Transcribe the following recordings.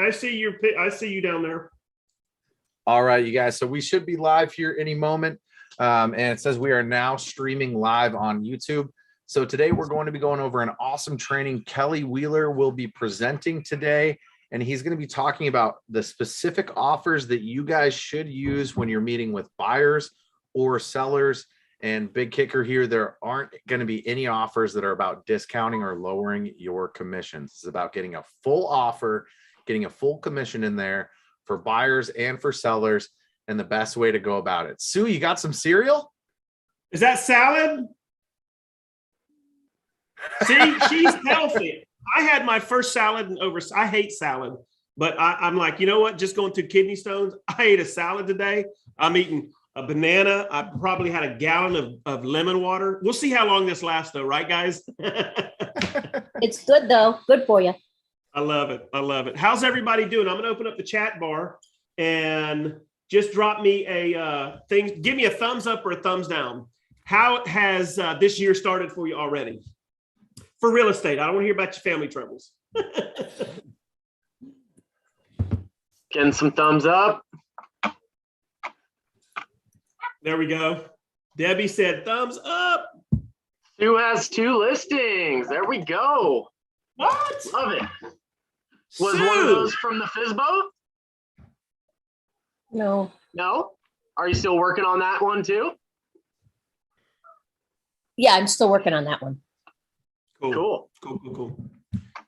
I see you down there. All right, you guys. So we should be live here any moment. And it says we are now streaming live on YouTube. So today we're going to be going over an awesome training. Kelly Wheeler will be presenting today, and he's going to be talking about the specific offers that you guys should use when you're meeting with buyers or sellers. And big kicker here, there aren't going to be any offers that are about discounting or lowering your commissions. It's about getting a full offer, getting a full commission in there for buyers and for sellers, and the best way to go about it. Sue, you got some cereal? Is that salad? See, she's healthy. I had my first salad I hate salad, but I'm like, you know what? Just going through kidney stones. I ate a salad today. I'm eating a banana. I probably had a gallon of lemon water. We'll see how long this lasts though. Right, guys? It's good though. Good for you. I love it. I love it. How's everybody doing? I'm going to open up the chat bar and just drop me a thing. Give me a thumbs up or a thumbs down. How has this year started for you already? For real estate. I don't want to hear about your family troubles. Getting some thumbs up. There we go. Debbie said thumbs up. Sue has 2 listings. There we go. What? Love it. Was Sue. one of those from the FSBO? No. No? Are you still working on that one too? Yeah, I'm still working on that one. Cool.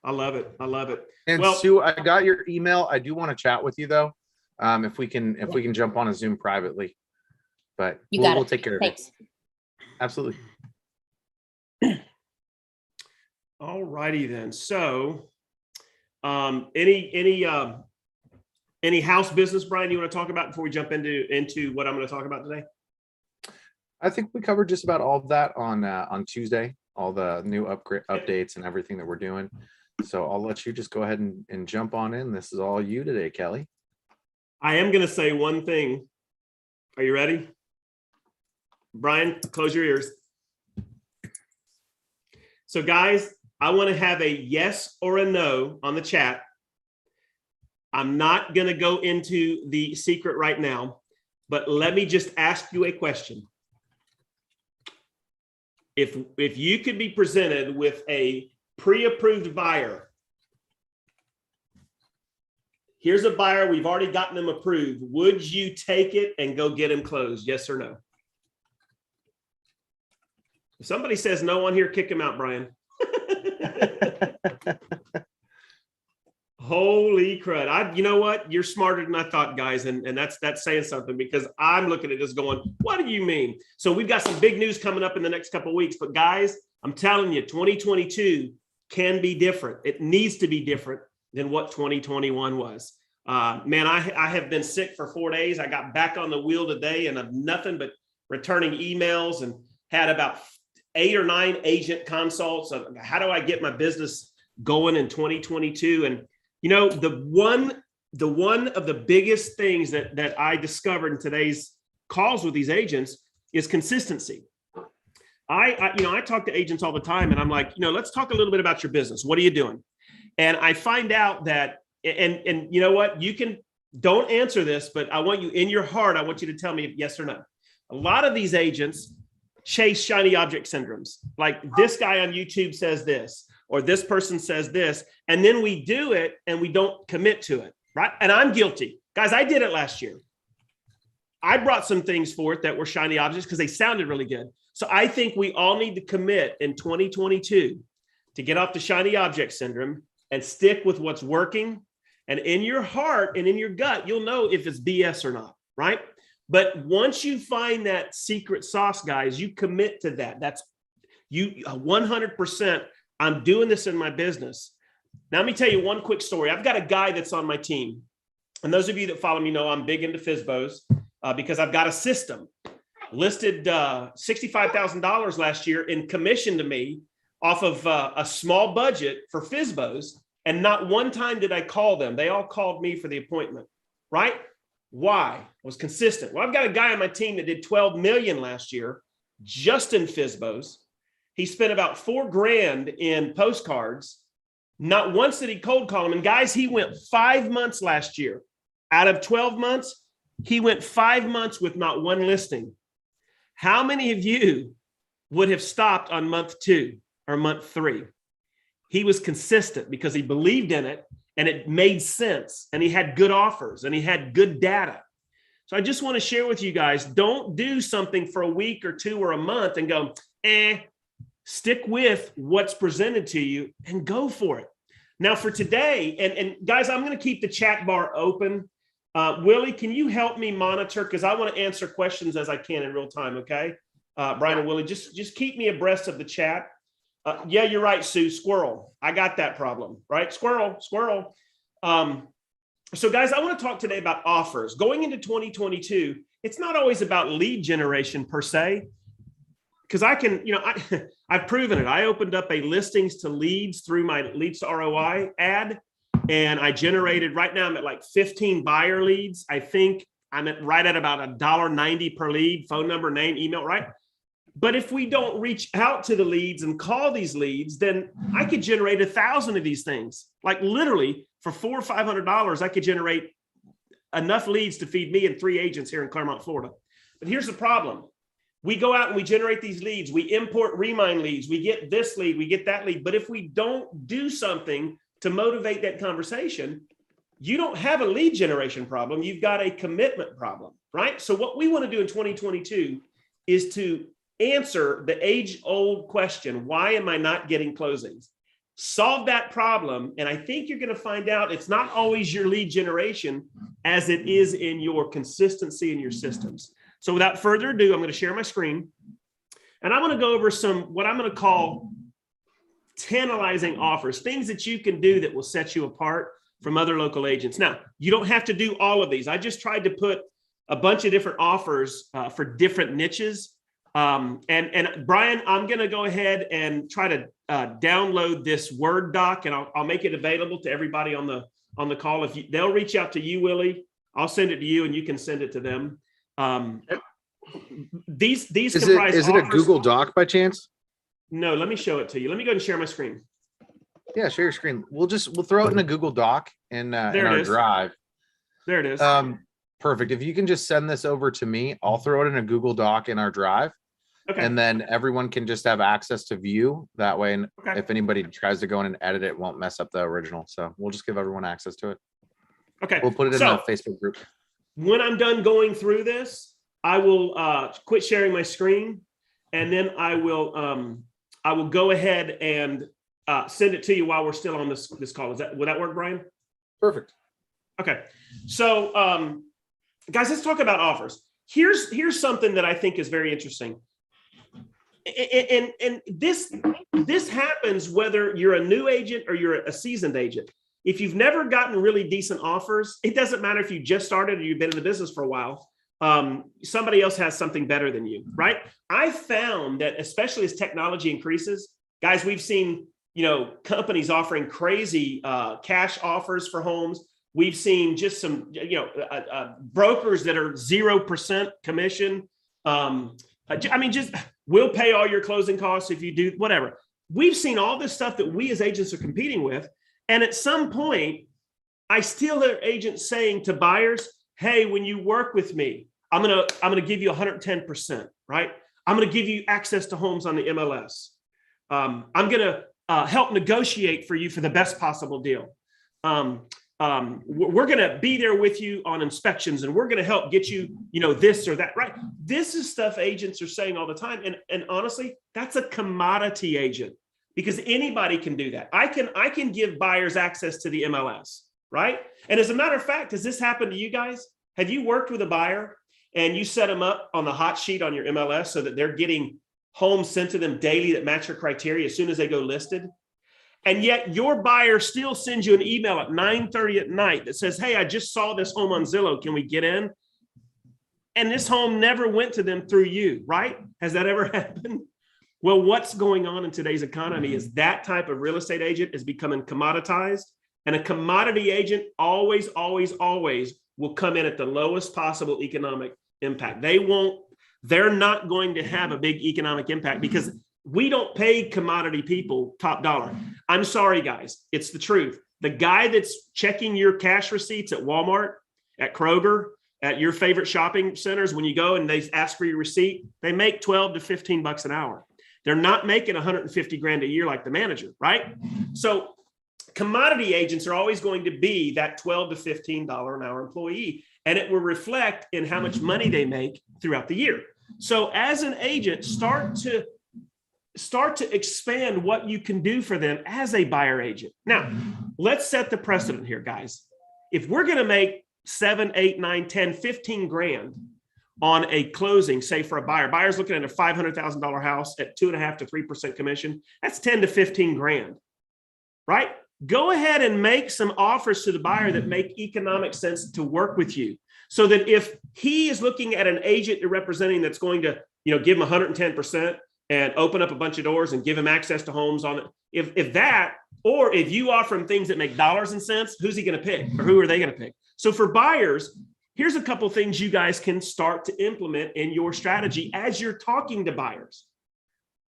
I love it. I love it. And well, Sue, I got your email. I do want to chat with you though. If we can jump on a Zoom privately, but we'll take care of it. Absolutely. all righty then. So, any house business, Brian, you want to talk about before we jump into what I'm going to talk about today? I think we covered just about all of that on Tuesday, all the new updates and everything that we're doing. So I'll let you just go ahead and jump on in. This is all you today, Kelly. I am going to say one thing. Are you ready? Brian, close your ears. So guys, I want to have a yes or a no on the chat. I'm not going to go into the secret right now, but let me just ask you a question. If you could be presented with a pre-approved buyer, here's a buyer, we've already gotten them approved. Would you take it and go get him closed? Yes or no? If somebody says no on here, kick him out, Brian. Holy crud. You know what? You're smarter than I thought, guys. And that's saying something, because I'm looking at this going, what do you mean? So we've got some big news coming up in the next couple of weeks. But guys, I'm telling you, 2022 can be different. It needs to be different than what 2021 was. Man, I have been sick for 4 days. I got back on the wheel today and I've nothing but returning emails and had about 8 or 9 agent consults of how do I get my business going in 2022. And you know, the one of the biggest things that I discovered in today's calls with these agents is consistency. I talk to agents all the time and I'm like, let's talk a little bit about your business. What are you doing? And I find out that, and you know what, don't answer this, but I want you in your heart, I want you to tell me yes or no. A lot of these agents chase shiny object syndromes. Like this guy on YouTube says this, or this person says this, and then we do it and we don't commit to it, right? And I'm guilty. Guys, I did it last year. I brought some things forth that were shiny objects because they sounded really good. So I think we all need to commit in 2022 to get off the shiny object syndrome and stick with what's working. And in your heart and in your gut, you'll know if it's BS or not, right? But once you find that secret sauce, guys, you commit to that. That's you 100%. I'm doing this in my business. Now, let me tell you one quick story. I've got a guy that's on my team. And those of you that follow me know I'm big into FSBOs because I've got a system. Listed $65,000 last year in commission to me off of a small budget for FSBOs. And not one time did I call them. They all called me for the appointment, right? Why? I was consistent. Well, I've got a guy on my team that did 12 million last year just in FSBOs. He spent about $4,000 in postcards Not once did he cold call them. And guys, he went 5 months last year. Out of 12 months, he went 5 months with not one listing. How many of you would have stopped on month 2 or month 3? He was consistent because he believed in it and it made sense and he had good offers and he had good data. So I just want to share with you guys, don't do something for a week or 2 or a month and go, stick with what's presented to you and go for it. Now for today, and guys, I'm going to keep the chat bar open. Willie, can you help me monitor? Because I want to answer questions as I can in real time, okay? Brian and Willie, just keep me abreast of the chat. Yeah, you're right, Sue, squirrel. I got that problem, right? Squirrel. So guys, I want to talk today about offers. Going into 2022, it's not always about lead generation per se, because I can, I've proven it. I opened up a listings to leads through my leads to ROI ad, and I generated, right now I'm at like 15 buyer leads. I think I'm right at about $1.90 per lead, phone number, name, email, right? But if we don't reach out to the leads and call these leads, then I could generate 1,000 of these things. Like literally for $400 or $500, I could generate enough leads to feed me and 3 agents here in Claremont, Florida. But here's the problem. We go out and we generate these leads. We import Remind leads. We get this lead, we get that lead. But if we don't do something to motivate that conversation, you don't have a lead generation problem. You've got a commitment problem, right? So what we want to do in 2022 is to answer the age-old question, why am I not getting closings? Solve that problem, and I think you're going to find out it's not always your lead generation as it is in your consistency in your systems. So without further ado, I'm going to share my screen, and I'm going to go over what I'm going to call tantalizing offers, things that you can do that will set you apart from other local agents. Now, you don't have to do all of these. I just tried to put a bunch of different offers for different niches. And Brian, I'm going to go ahead and try to download this Word doc, and I'll make it available to everybody on the call. They'll reach out to you, Willie, I'll send it to you and you can send it to them. These comprise is it a Google Doc by chance? No, let me show it to you. Let me go ahead and share my screen. Yeah, share your screen. We'll throw it in a Google Doc in our drive. There it is. Perfect. If you can just send this over to me, I'll throw it in a Google Doc in our drive. Okay. And then everyone can just have access to view that way. And okay. If anybody tries to go in and edit it, won't mess up the original. So we'll just give everyone access to it. Okay. We'll put it in the Facebook group. When I'm done going through this, I will quit sharing my screen, and then I will go ahead and send it to you while we're still on this call. Will that work, Brian? Perfect. Okay. So guys, let's talk about offers. Here's something that I think is very interesting. And this happens whether you're a new agent or you're a seasoned agent. If you've never gotten really decent offers, it doesn't matter if you just started or you've been in the business for a while. Somebody else has something better than you, right? I found that especially as technology increases, guys, we've seen, companies offering crazy cash offers for homes. We've seen just some, brokers that are 0% commission. Just we'll pay all your closing costs if you do whatever. We've seen all this stuff that we as agents are competing with. And at some point, I still hear agents saying to buyers, hey, when you work with me, I'm gonna give you 110%, right? I'm gonna give you access to homes on the MLS. I'm gonna help negotiate for you for the best possible deal. We're gonna be there with you on inspections, and we're gonna help get you, this or that, right? This is stuff agents are saying all the time, and honestly, that's a commodity agent because anybody can do that. I can give buyers access to the MLS, right? And as a matter of fact, has this happened to you guys? Have you worked with a buyer and you set them up on the hot sheet on your MLS so that they're getting homes sent to them daily that match your criteria as soon as they go listed? And yet your buyer still sends you an email at 9:30 at night that says, hey, I just saw this home on Zillow. Can we get in? And this home never went to them through you, right? Has that ever happened? Well, what's going on in today's economy is that type of real estate agent is becoming commoditized. And a commodity agent always will come in at the lowest possible economic impact. They're not going to have a big economic impact because we don't pay commodity people top dollar. I'm sorry, guys. It's the truth. The guy that's checking your cash receipts at Walmart, at Kroger, at your favorite shopping centers, when you go and they ask for your receipt, they make 12 to 15 bucks an hour. They're not making 150 grand a year like the manager, right? So commodity agents are always going to be that $12 to $15 an hour employee, and it will reflect in how much money they make throughout the year. So as an agent, start to expand what you can do for them as a buyer agent. Now, let's set the precedent here, guys. If we're going to make 7, 8, 9, 10, 15 grand on a closing, say for a buyer's looking at a $500,000 house at 2.5 to 3% commission, that's 10 to 15 grand, right? Go ahead and make some offers to the buyer that make economic sense to work with you. So that if he is looking at an agent you're representing that's going to, give him 110% and open up a bunch of doors and give him access to homes on it, if that, or if you offer him things that make dollars and cents, who's he going to pick, or who are they going to pick? So for buyers, here's a couple things you guys can start to implement in your strategy as you're talking to buyers.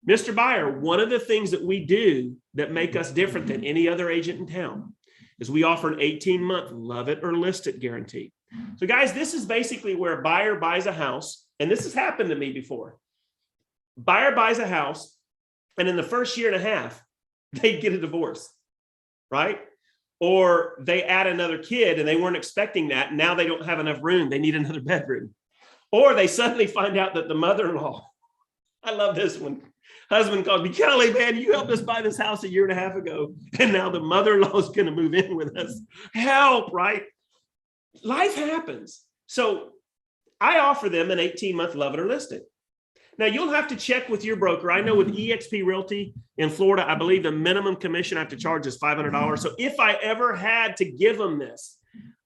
Mr. Buyer, one of the things that we do that make us different than any other agent in town is we offer an 18-month love it or list it guarantee. So guys, this is basically where a buyer buys a house, and this has happened to me before. Buyer buys a house, and in the first year and a half, they get a divorce, right? Or they add another kid and they weren't expecting that. Now they don't have enough room. They need another bedroom. Or they suddenly find out that the mother-in-law, I love this one. Husband called me, Kelly, man, you helped us buy this house a year and a half ago. And now the mother-in-law is going to move in with us. Help, right? Life happens. So I offer them an 18-month love it or list it. Now you'll have to check with your broker. I know with eXp Realty in Florida, I believe the minimum commission I have to charge is $500. So if I ever had to give them this,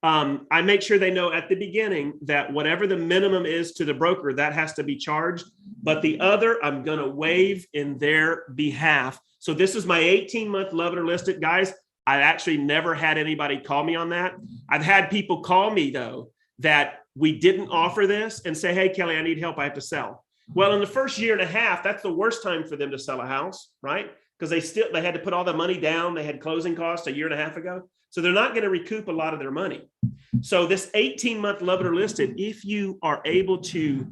I make sure they know at the beginning that whatever the minimum is to the broker, that has to be charged. But the other, I'm going to waive in their behalf. So this is my 18-month love it or list it, guys. I actually never had anybody call me on that. I've had people call me though, that we didn't offer this and say, hey, Kelly, I need help. I have to sell. Well, in the first year and a half, that's the worst time for them to sell a house, right? Because they had to put all the money down. They had closing costs a year and a half ago. So they're not going to recoup a lot of their money. So this 18-month love it or list it, if you are able to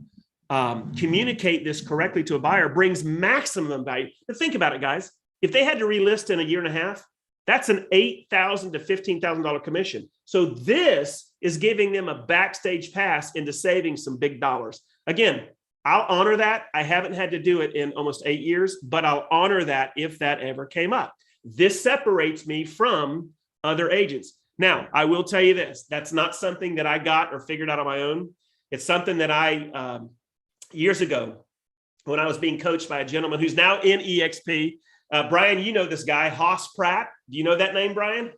communicate this correctly to a buyer, brings maximum value. But think about it, guys. If they had to relist in a year and a half, that's an $8,000 to $15,000 commission. So this is giving them a backstage pass into saving some big dollars. Again, I'll honor that. I haven't had to do it in almost 8 years, but I'll honor that if that ever came up. This separates me from other agents. Now, I will tell you this. That's not something that I got or figured out on my own. It's something that I, years ago, when I was being coached by a gentleman who's now in EXP, Brian, you know this guy, Haas Pratt. Do you know that name, Brian?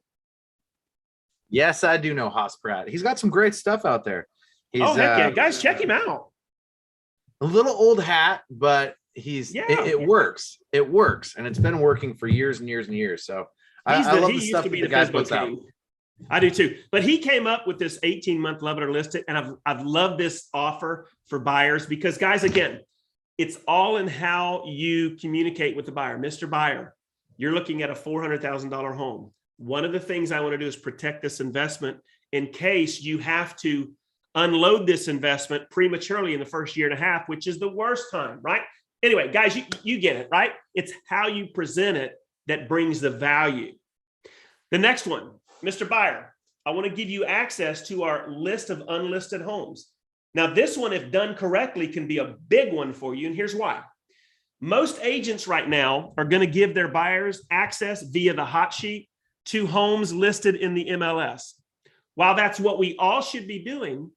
Yes, I do know Haas Pratt. He's got some great stuff out there. Heck yeah. Guys, check him out. A little old hat, but it works. It works. And it's been working for years and years and years. So I love the stuff that the guy puts out. I do too. But he came up with this 18-month love it or list it. And I've loved this offer for buyers because, guys, again, it's all in how you communicate with the buyer. Mr. Buyer, you're looking at a $400,000 home. One of the things I want to do is protect this investment in case you have to unload this investment prematurely in the first year and a half, which is the worst time, right? Anyway, guys, you get it, right? It's how you present it that brings the value. The next one, Mr. Buyer, I want to give you access to our list of unlisted homes. Now, this one, if done correctly, can be a big one for you, and here's why. Most agents right now are going to give their buyers access via the hot sheet to homes listed in the MLS. While that's what we all should be doing,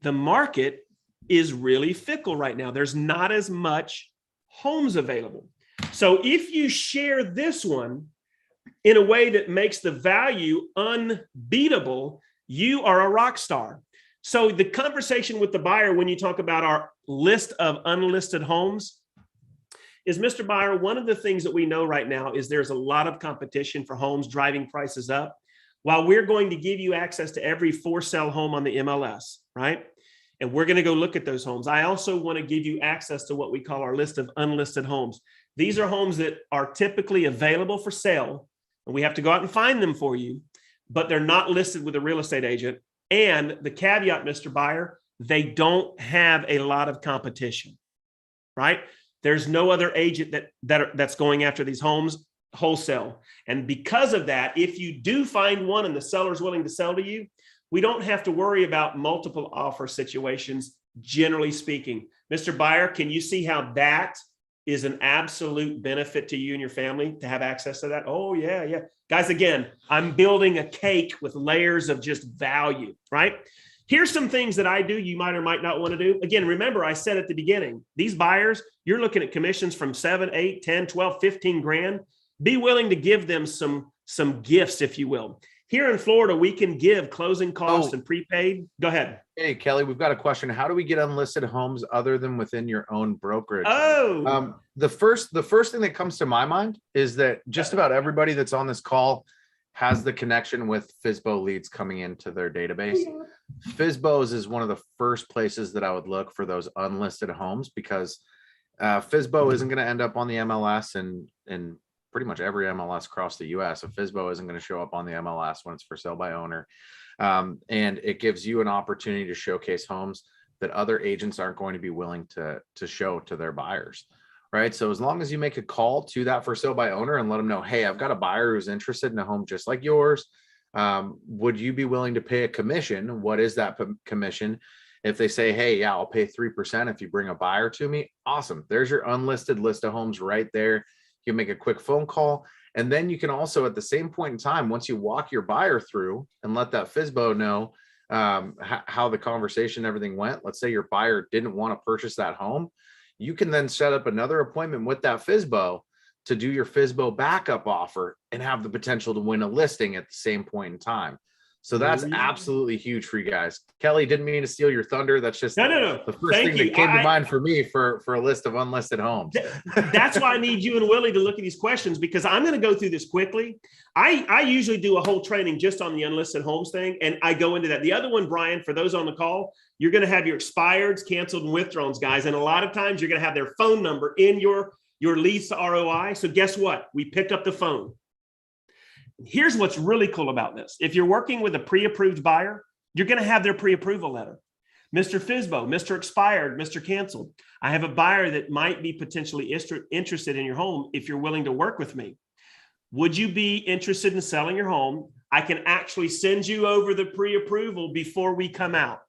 the market is really fickle right now. There's not as much homes available. So if you share this one in a way that makes the value unbeatable, you are a rock star. So the conversation with the buyer when you talk about our list of unlisted homes is, Mr. Buyer, one of the things that we know right now is there's a lot of competition for homes driving prices up. While we're going to give you access to every for sale home on the MLS, right? And we're going to go look at those homes. I also want to give you access to what we call our list of unlisted homes. These are homes that are typically available for sale, and we have to go out and find them for you, but they're not listed with a real estate agent. And the caveat, Mr. Buyer, they don't have a lot of competition, right? There's no other agent that's going after these homes wholesale. And because of that, if you do find one and the seller's willing to sell to you, we don't have to worry about multiple offer situations, generally speaking. Mr. Buyer, can you see how that is an absolute benefit to you and your family to have access to that? Oh, yeah, yeah. Guys, again, I'm building a cake with layers of just value, right? Here's some things that I do you might or might not want to do. Again, remember, I said at the beginning, these buyers, you're looking at commissions from 7, 8, 10, 12, 15 grand. Be willing to give them some gifts, if you will. Here in Florida, we can give closing costs and prepaid. Go ahead. Hey, Kelly, we've got a question. How do we get unlisted homes other than within your own brokerage? The first thing that comes to my mind is that just about everybody that's on this call has the connection with FSBO leads coming into their database. FSBOs is one of the first places that I would look for those unlisted homes, because FSBO isn't going to end up on the MLS and pretty much every MLS across the US. A FSBO isn't going to show up on the MLS when it's for sale by owner. And it gives you an opportunity to showcase homes that other agents aren't going to be willing to show to their buyers, right? So as long as you make a call to that for sale by owner and let them know, hey, I've got a buyer who's interested in a home just like yours. Would you be willing to pay a commission? What is that commission? If they say, hey, yeah, I'll pay 3% if you bring a buyer to me, awesome. There's your unlisted list of homes right there. You make a quick phone call. And then you can also, at the same point in time, once you walk your buyer through and let that FSBO know how the conversation, everything went. Let's say your buyer didn't want to purchase that home. You can then set up another appointment with that FSBO to do your FSBO backup offer and have the potential to win a listing at the same point in time. So that's absolutely huge for you guys. Kelly, didn't mean to steal your thunder. That's just no. The first thing that came to mind for me for a list of unlisted homes. That's why I need you and Willie to look at these questions, because I'm going to go through this quickly. I usually do a whole training just on the unlisted homes thing, and I go into that. The other one, Brian, for those on the call, you're going to have your expireds, canceled, and withdrawns, guys. And a lot of times you're going to have their phone number in your leads to ROI. So guess what? We pick up the phone. Here's what's really cool about this. If you're working with a pre-approved buyer, you're going to have their pre-approval letter. Mr. FSBO, Mr. Expired, Mr. Canceled. I have a buyer that might be potentially interested in your home if you're willing to work with me. Would you be interested in selling your home? I can actually send you over the pre-approval before we come out.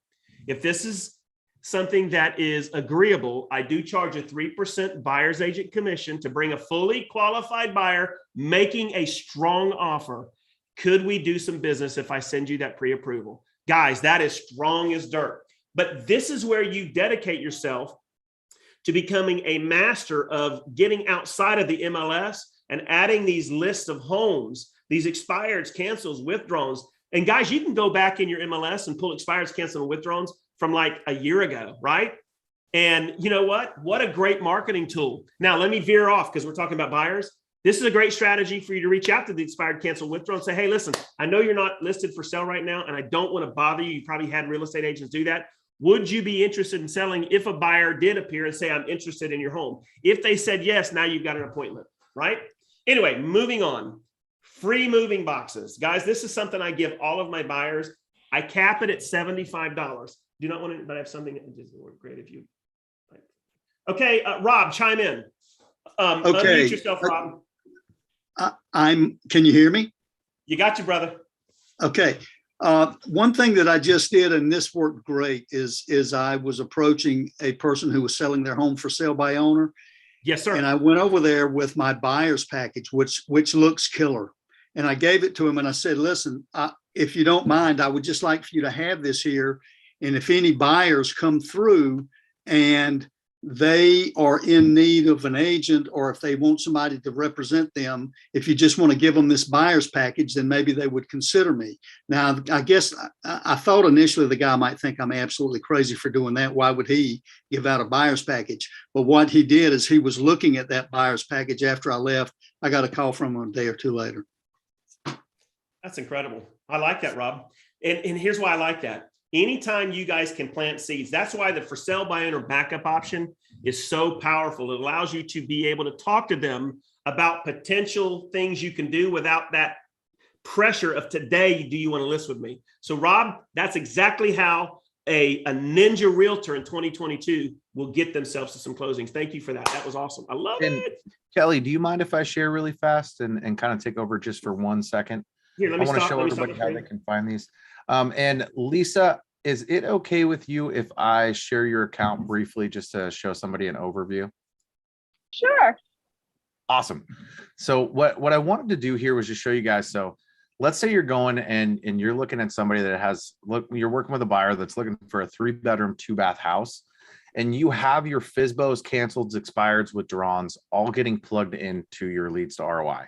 If this is something that is agreeable, I do charge a 3% buyer's agent commission to bring a fully qualified buyer making a strong offer. Could we do some business if I send you that pre-approval? Guys, that is strong as dirt. But this is where you dedicate yourself to becoming a master of getting outside of the MLS and adding these lists of homes, these expireds, cancels, withdrawals. And guys, you can go back in your MLS and pull expireds, cancels, and withdrawals from like a year ago, right? And you know what? What a great marketing tool. Now, let me veer off because we're talking about buyers. This is a great strategy for you to reach out to the expired, cancel, withdraw and say, hey, listen, I know you're not listed for sale right now, and I don't want to bother you. You probably had real estate agents do that. Would you be interested in selling if a buyer did appear and say, I'm interested in your home? If they said yes, now you've got an appointment, right? Anyway, moving on. Free moving boxes. Guys, this is something I give all of my buyers. I cap it at $75. Do not want to, but I have something that just work great if you. Okay, Rob, chime in. Okay. Unmute yourself, Rob. Can you hear me? You got you, brother. Okay. One thing that I just did, and this worked great, is I was approaching a person who was selling their home for sale by owner. Yes, sir. And I went over there with my buyer's package, which looks killer. And I gave it to him and I said, listen, if you don't mind, I would just like for you to have this here. And if any buyers come through and they are in need of an agent, or if they want somebody to represent them, if you just want to give them this buyer's package, then maybe they would consider me. Now, I guess I thought initially the guy might think I'm absolutely crazy for doing that. Why would he give out a buyer's package? But what he did is he was looking at that buyer's package after I left. I got a call from him a day or two later. That's incredible. I like that, Rob. And here's why I like that. anytime you guys can plant seeds, that's why the for sale by owner backup option is so powerful. It allows you to be able to talk to them about potential things you can do without that pressure of today, do you want to list with me? So Rob, that's exactly how a ninja realtor in 2022 will get themselves to some closings. Thank you for that. That was awesome. I love it. Kelly, do you mind if I share really fast and kind of take over just for 1 second? Here, let me I want to stop. show Let me stop everybody my how screen. they can find these. And Lisa, is it okay with you if I share your account briefly just to show somebody an overview? Sure. Awesome. So what I wanted to do here was just show you guys. So let's say you're going and you're looking at somebody that has, you're working with a buyer that's looking for a 3-bedroom, 2-bath house, and you have your FSBOs, canceled, expireds, withdrawals, all getting plugged into your leads to ROI.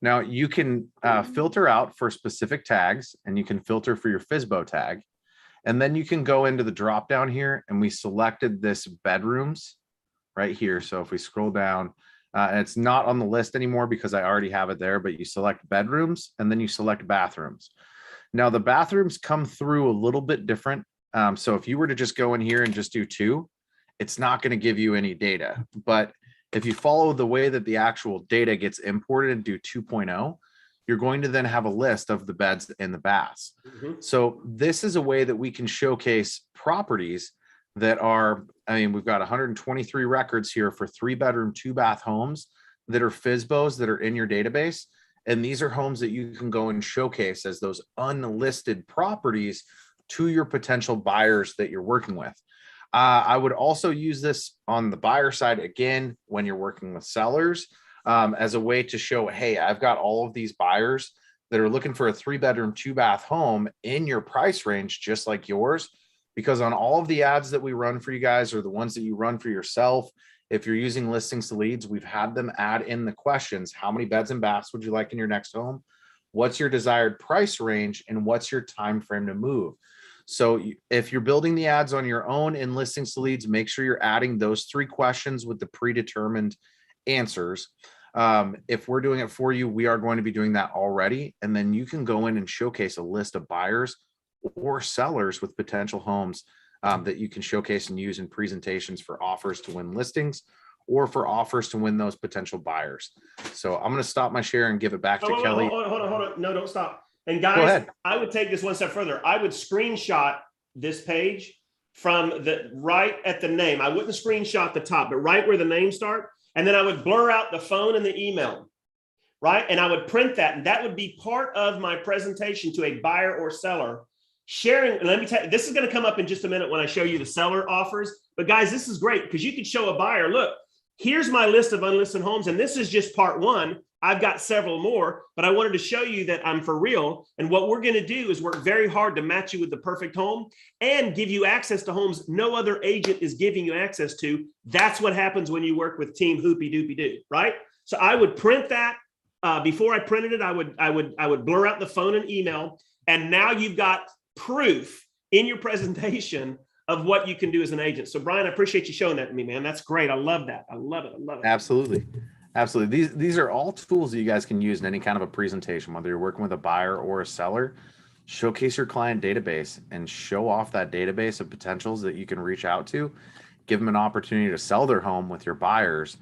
Now you can filter out for specific tags, and you can filter for your FSBO tag. And then you can go into the drop down here, and we selected this bedrooms right here. So if we scroll down, and it's not on the list anymore because I already have it there, but you select bedrooms and then you select bathrooms. Now the bathrooms come through a little bit different. So if you were to just go in here and just do 2, it's not going to give you any data. But if you follow the way that the actual data gets imported and do 2.0, you're going to then have a list of the beds and the baths. Mhm. So this is a way that we can showcase properties that are, I mean, we've got 123 records here for 3-bedroom, 2-bath homes that are FSBOs that are in your database. And these are homes that you can go and showcase as those unlisted properties to your potential buyers that you're working with. I would also use this on the buyer side, again, when you're working with sellers, as a way to show, hey, I've got all of these buyers that are looking for a 3-bedroom, 2-bath home in your price range, just like yours. Because on all of the ads that we run for you guys, or the ones that you run for yourself, if you're using listings to leads, we've had them add in the questions. How many beds and baths would you like in your next home? What's your desired price range? And what's your time frame to move? So if you're building the ads on your own in listings to leads, make sure you're adding those 3 questions with the predetermined answers. If we're doing it for you, we are going to be doing that already. And then you can go in and showcase a list of buyers or sellers with potential homes that you can showcase and use in presentations for offers to win listings or for offers to win those potential buyers. So I'm going to stop my share and give it back to Kelly. Hold on. No, don't stop. And Go guys, ahead. I would take this one step further. I would screenshot this page from the right at the name. I wouldn't screenshot the top, but right where the names start. And then I would blur out the phone and the email, right? And I would print that. And that would be part of my presentation to a buyer or seller. Sharing, and let me tell you, this is going to come up in just a minute when I show you the seller offers. But guys, this is great because you could show a buyer, look, here's my list of unlisted homes. And this is just part 1. I've got several more, but I wanted to show you that I'm for real. And what we're going to do is work very hard to match you with the perfect home and give you access to homes no other agent is giving you access to. That's what happens when you work with Team Hoopy Doopy Doo, right? So I would print that. Before I printed it, I would blur out the phone and email. And now you've got proof in your presentation of what you can do as an agent. So Brian, I appreciate you showing that to me, man. That's great. I love that. I love it. Absolutely. Absolutely. These are all tools that you guys can use in any kind of a presentation, whether you're working with a buyer or a seller. Showcase your client database and show off that database of potentials that you can reach out to, give them an opportunity to sell their home with your buyers.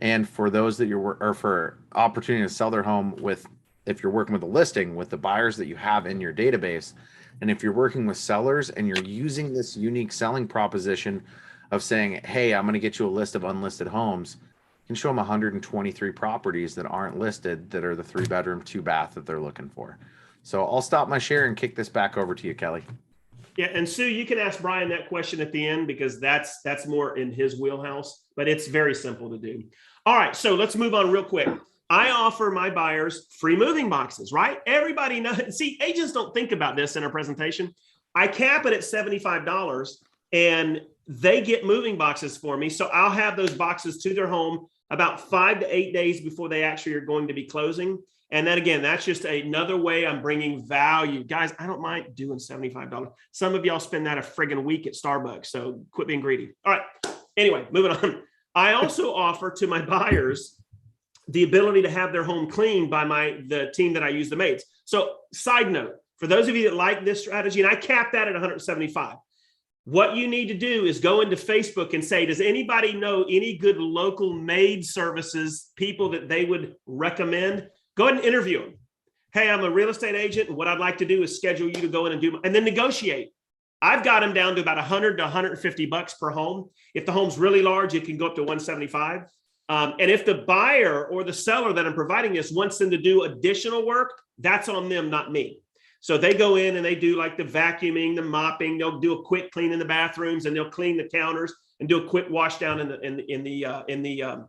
And for those that for opportunity to sell their home with, if you're working with a listing, with the buyers that you have in your database. And if you're working with sellers and you're using this unique selling proposition of saying, hey, I'm going to get you a list of unlisted homes, you can show them 123 properties that aren't listed that are the 3-bedroom, 2-bath that they're looking for. So I'll stop my share and kick this back over to you, Kelly. Yeah, and Sue, you can ask Brian that question at the end because that's more in his wheelhouse, but it's very simple to do. All right, so let's move on real quick. I offer my buyers free moving boxes, right? Everybody knows. See, agents don't think about this in our presentation. I cap it at $75 and they get moving boxes for me. So I'll have those boxes to their home about 5 to 8 days before they actually are going to be closing. And then again, that's just another way I'm bringing value. Guys, I don't mind doing $75. Some of y'all spend that a friggin' week at Starbucks. So quit being greedy. All right. Anyway, moving on. I also offer to my buyers the ability to have their home cleaned by the team that I use, the maids. So side note, for those of you that like this strategy, and I cap that at 175. What you need to do is go into Facebook and say, does anybody know any good local maid services, people that they would recommend? Go ahead and interview them. Hey, I'm a real estate agent, and what I'd like to do is schedule you to go in and then negotiate. I've got them down to about 100 to 150 bucks per home. If the home's really large, it can go up to 175. And if the buyer or the seller that I'm providing this wants them to do additional work, that's on them, not me. So they go in and they do like the vacuuming, the mopping. They'll do a quick clean in the bathrooms, and they'll clean the counters and do a quick wash down in the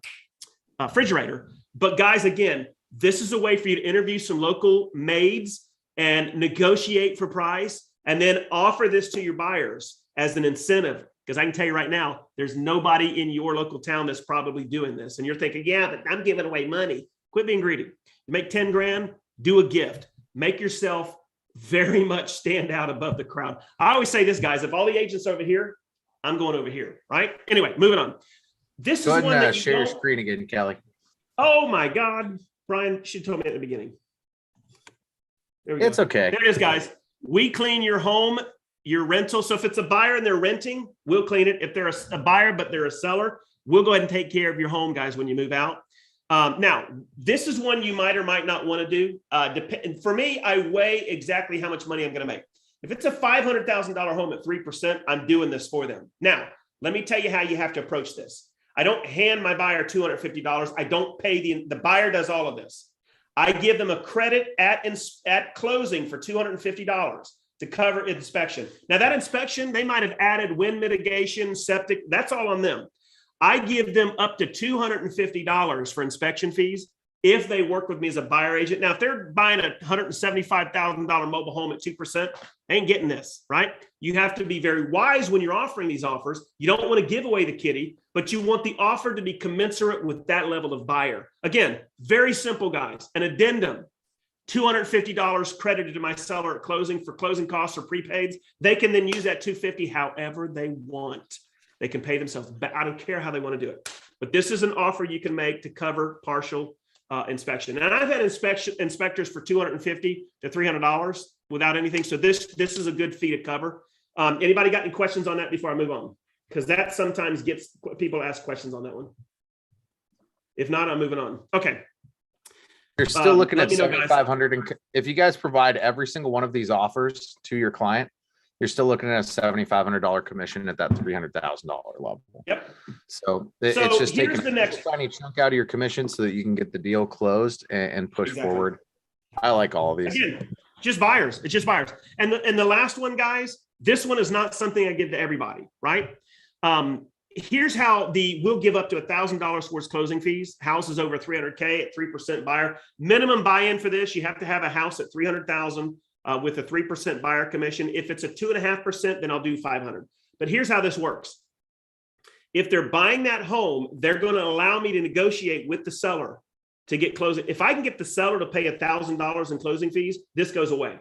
refrigerator. But guys, again, this is a way for you to interview some local maids and negotiate for price, and then offer this to your buyers as an incentive. Because I can tell you right now, there's nobody in your local town that's probably doing this. And you're thinking, yeah, but I'm giving away money. Quit being greedy. You make 10 grand, do a gift. Make yourself very much stand out above the crowd. I always say this, guys, if all the agents are over here, I'm going over here, right? Anyway, moving on. This Go is ahead one and that share your screen again, Kelly. Oh my God. Brian, she told me at the beginning. There we go. It's okay. There it is, guys. We clean your home, your rental. So if it's a buyer and they're renting, we'll clean it. If they're a buyer, but they're a seller, we'll go ahead and take care of your home, guys, when you move out. Now, this is one you might or might not want to do. For me, I weigh exactly how much money I'm going to make. If it's a $500,000 home at 3%, I'm doing this for them. Now, let me tell you how you have to approach this. I don't hand my buyer $250. I don't pay the buyer does all of this. I give them a credit at closing for $250 to cover inspection. Now that inspection, they might have added wind mitigation, septic, that's all on them. I give them up to $250 for inspection fees if they work with me as a buyer agent. Now, if they're buying a $175,000 mobile home at 2%, they ain't getting this, right? You have to be very wise when you're offering these offers. You don't want to give away the kitty, but you want the offer to be commensurate with that level of buyer. Again, very simple, guys. An addendum, $250 credited to my seller at closing for closing costs or prepaids. They can then use that $250 however they want. They can pay themselves back. I don't care how they want to do it. But this is an offer you can make to cover partial inspection. And I've had inspectors for $250 to $300 without anything. So this is a good fee to cover. Anybody got any questions on that before I move on? Because that sometimes gets people ask questions on that one. If not, I'm moving on. Okay. You're still looking at 7,500. And if you guys provide every single one of these offers to your client, you're still looking at a $7,500 commission at that $300,000 level. Yep. So it's just taking the next tiny chunk out of your commission so that you can get the deal closed and push forward. I like all of these. Again, just buyers. It's just buyers. And the last one, guys, this one is not something I give to everybody, right? Here's how we'll give up to $1,000 towards closing fees. Houses over 300K at 3% buyer. Minimum buy-in for this, you have to have a house at 300,000. With a 3% buyer commission. If it's a 2.5%, then I'll do 500. But here's how this works. If they're buying that home, they're going to allow me to negotiate with the seller to get closing. If I can get the seller to pay $1,000 in closing fees, this goes away.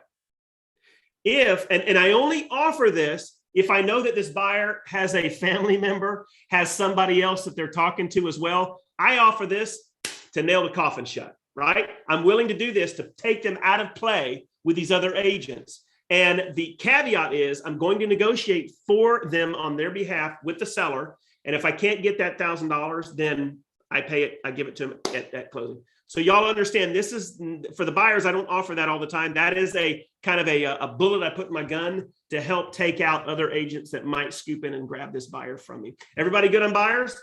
And I only offer this if I know that this buyer has a family member, has somebody else that they're talking to as well. I offer this to nail the coffin shut, right? I'm willing to do this to take them out of play with these other agents. And the caveat is I'm going to negotiate for them on their behalf with the seller. And if I can't get that $1,000, then I pay it, I give it to them at closing. So y'all understand this is for the buyers. I don't offer that all the time. That is a kind of a bullet I put in my gun to help take out other agents that might scoop in and grab this buyer from me. Everybody good on buyers?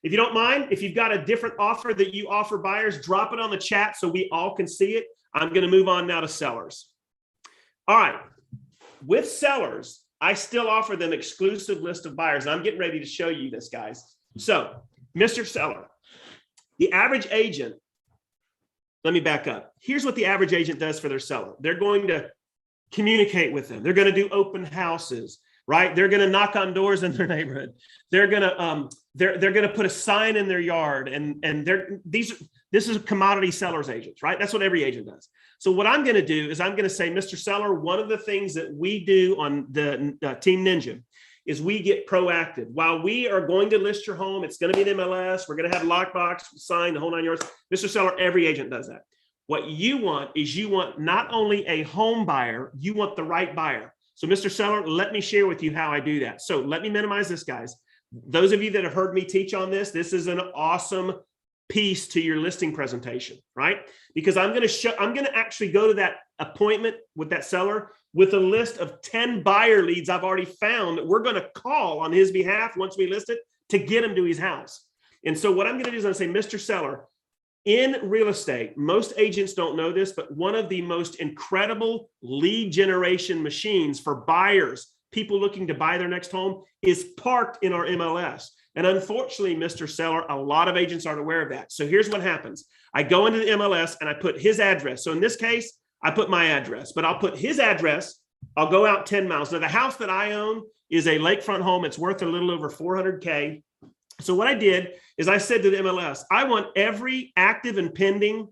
If you don't mind, if you've got a different offer that you offer buyers, drop it on the chat so we all can see it. I'm going to move on now to sellers. All right. With sellers, I still offer them exclusive list of buyers. I'm getting ready to show you this, guys. So, Mr. Seller, the average agent, let me back up. Here's what the average agent does for their seller. They're going to communicate with them. They're going to do open houses, right? They're going to knock on doors in their neighborhood. They're going to put a sign in their yard, and this is commodity sellers agents, right? That's what every agent does. So what I'm going to do is I'm going to say, Mr. Seller, one of the things that we do on the Team Ninja is we get proactive. While we are going to list your home, it's going to be in MLS. We're going to have lockbox, sign, the whole 9 yards. Mr. Seller, every agent does that. What you want is you want not only a home buyer, you want the right buyer. So Mr. Seller, let me share with you how I do that. So let me minimize this, guys. Those of you that have heard me teach on this, this is an awesome piece to your listing presentation, right? Because I'm going to actually go to that appointment with that seller with a list of 10 buyer leads I've already found that we're going to call on his behalf once we list it to get him to his house. And so what I'm going to do is I'm going to say, Mr. Seller, in real estate, most agents don't know this, but one of the most incredible lead generation machines for buyers, people looking to buy their next home, is parked in our MLS. And unfortunately, Mr. Seller, a lot of agents aren't aware of that. So here's what happens. I go into the MLS and I put his address. So in this case, I put my address, but I'll put his address. I'll go out 10 miles. Now, the house that I own is a lakefront home. It's worth a little over $400K. So what I did is I said to the MLS, I want every active and pending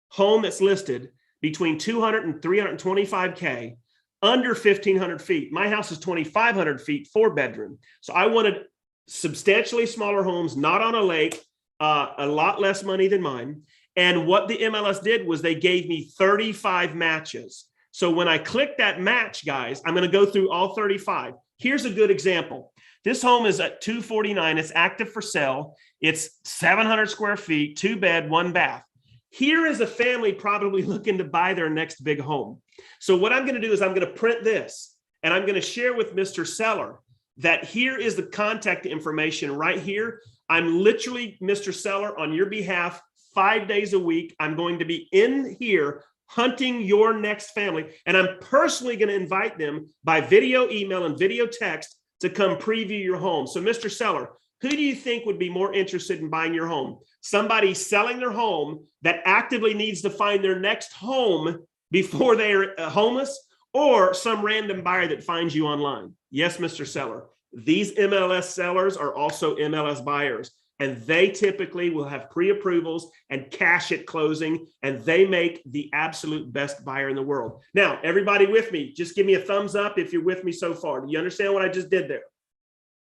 home that's listed between 200 and 325K under 1,500 feet. My house is 2,500 feet, 4-bedroom. So I wanted substantially smaller homes, not on a lake, a lot less money than mine. And what the MLS did was they gave me 35 matches. So when I click that match, guys, I'm going to go through all 35. Here's a good example. This home is at 249. It's active for sale. It's 700 square feet, 2-bed, 1-bath. Here is a family probably looking to buy their next big home. So what I'm going to do is I'm going to print this and I'm going to share with Mr. Seller that here is the contact information right here. I'm literally, Mr. Seller, on your behalf, 5 days a week. I'm going to be in here hunting your next family. And I'm personally going to invite them by video, email, and video text to come preview your home. So Mr. Seller, who do you think would be more interested in buying your home? Somebody selling their home that actively needs to find their next home before they're homeless, or some random buyer that finds you online? Yes, Mr. Seller. These MLS sellers are also MLS buyers, and they typically will have pre-approvals and cash at closing, and they make the absolute best buyer in the world. Now, everybody with me, just give me a thumbs up if you're with me so far. Do you understand what I just did there?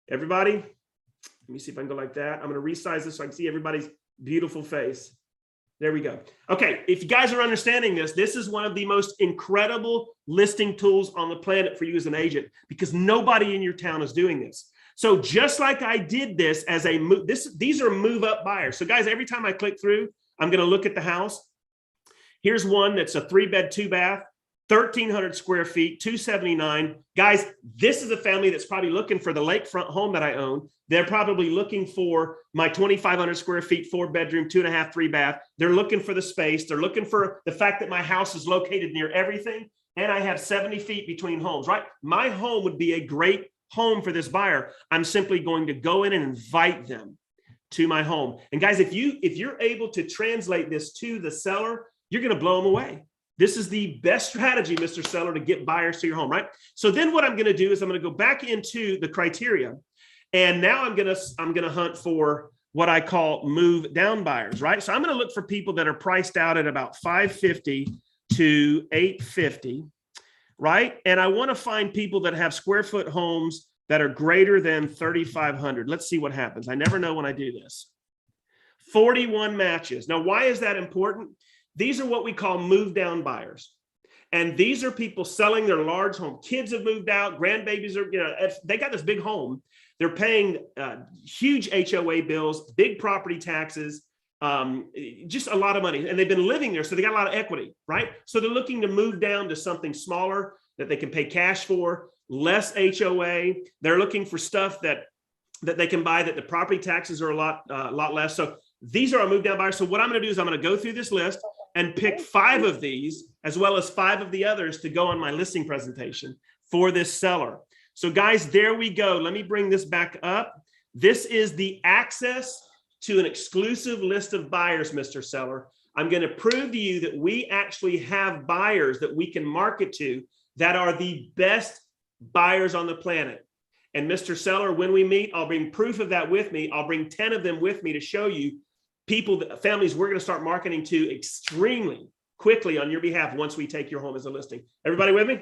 Everybody? Let me see if I can go like that. I'm going to resize this so I can see everybody's beautiful face. There we go. Okay, if you guys are understanding this, this is one of the most incredible listing tools on the planet for you as an agent, because nobody in your town is doing this. So just like I did this as a move, these are move up buyers. So guys, every time I click through, I'm going to look at the house. Here's one that's a 3-bed, 2-bath, 1,300 square feet, 279. Guys, this is a family that's probably looking for the lakefront home that I own. They're probably looking for my 2,500 square feet, 4-bedroom, 2.5, 3-bath. They're looking for the space. They're looking for the fact that my house is located near everything, and I have 70 feet between homes, right? My home would be a great home for this buyer. I'm simply going to go in and invite them to my home. And guys, if you're able to translate this to the seller, you're going to blow them away. This is the best strategy, Mr. Seller, to get buyers to your home, right? So then what I'm going to do is I'm going to go back into the criteria, and now I'm going to hunt for what I call move down buyers, right? So I'm going to look for people that are priced out at about $550 to $850, right? And I want to find people that have square foot homes that are greater than 3,500. Let's see what happens. I never know when I do this. 41 matches. Now, why is that important? These are what we call move down buyers. And these are people selling their large home. Kids have moved out, grandbabies are, if they got this big home, they're paying huge HOA bills, big property taxes, just a lot of money. And they've been living there, so they got a lot of equity, right? So they're looking to move down to something smaller that they can pay cash for, less HOA. They're looking for stuff that they can buy that the property taxes are a lot less. So these are our move down buyers. So what I'm going to do is I'm going to go through this list and pick 5 of these, as well as 5 of the others, to go on my listing presentation for this seller. So guys, there we go. Let me bring this back up. This is the access to an exclusive list of buyers, Mr. Seller. I'm going to prove to you that we actually have buyers that we can market to that are the best buyers on the planet. And Mr. Seller, when we meet, I'll bring proof of that with me. I'll bring 10 of them with me to show you families we're going to start marketing to extremely quickly on your behalf once we take your home as a listing. Everybody with me?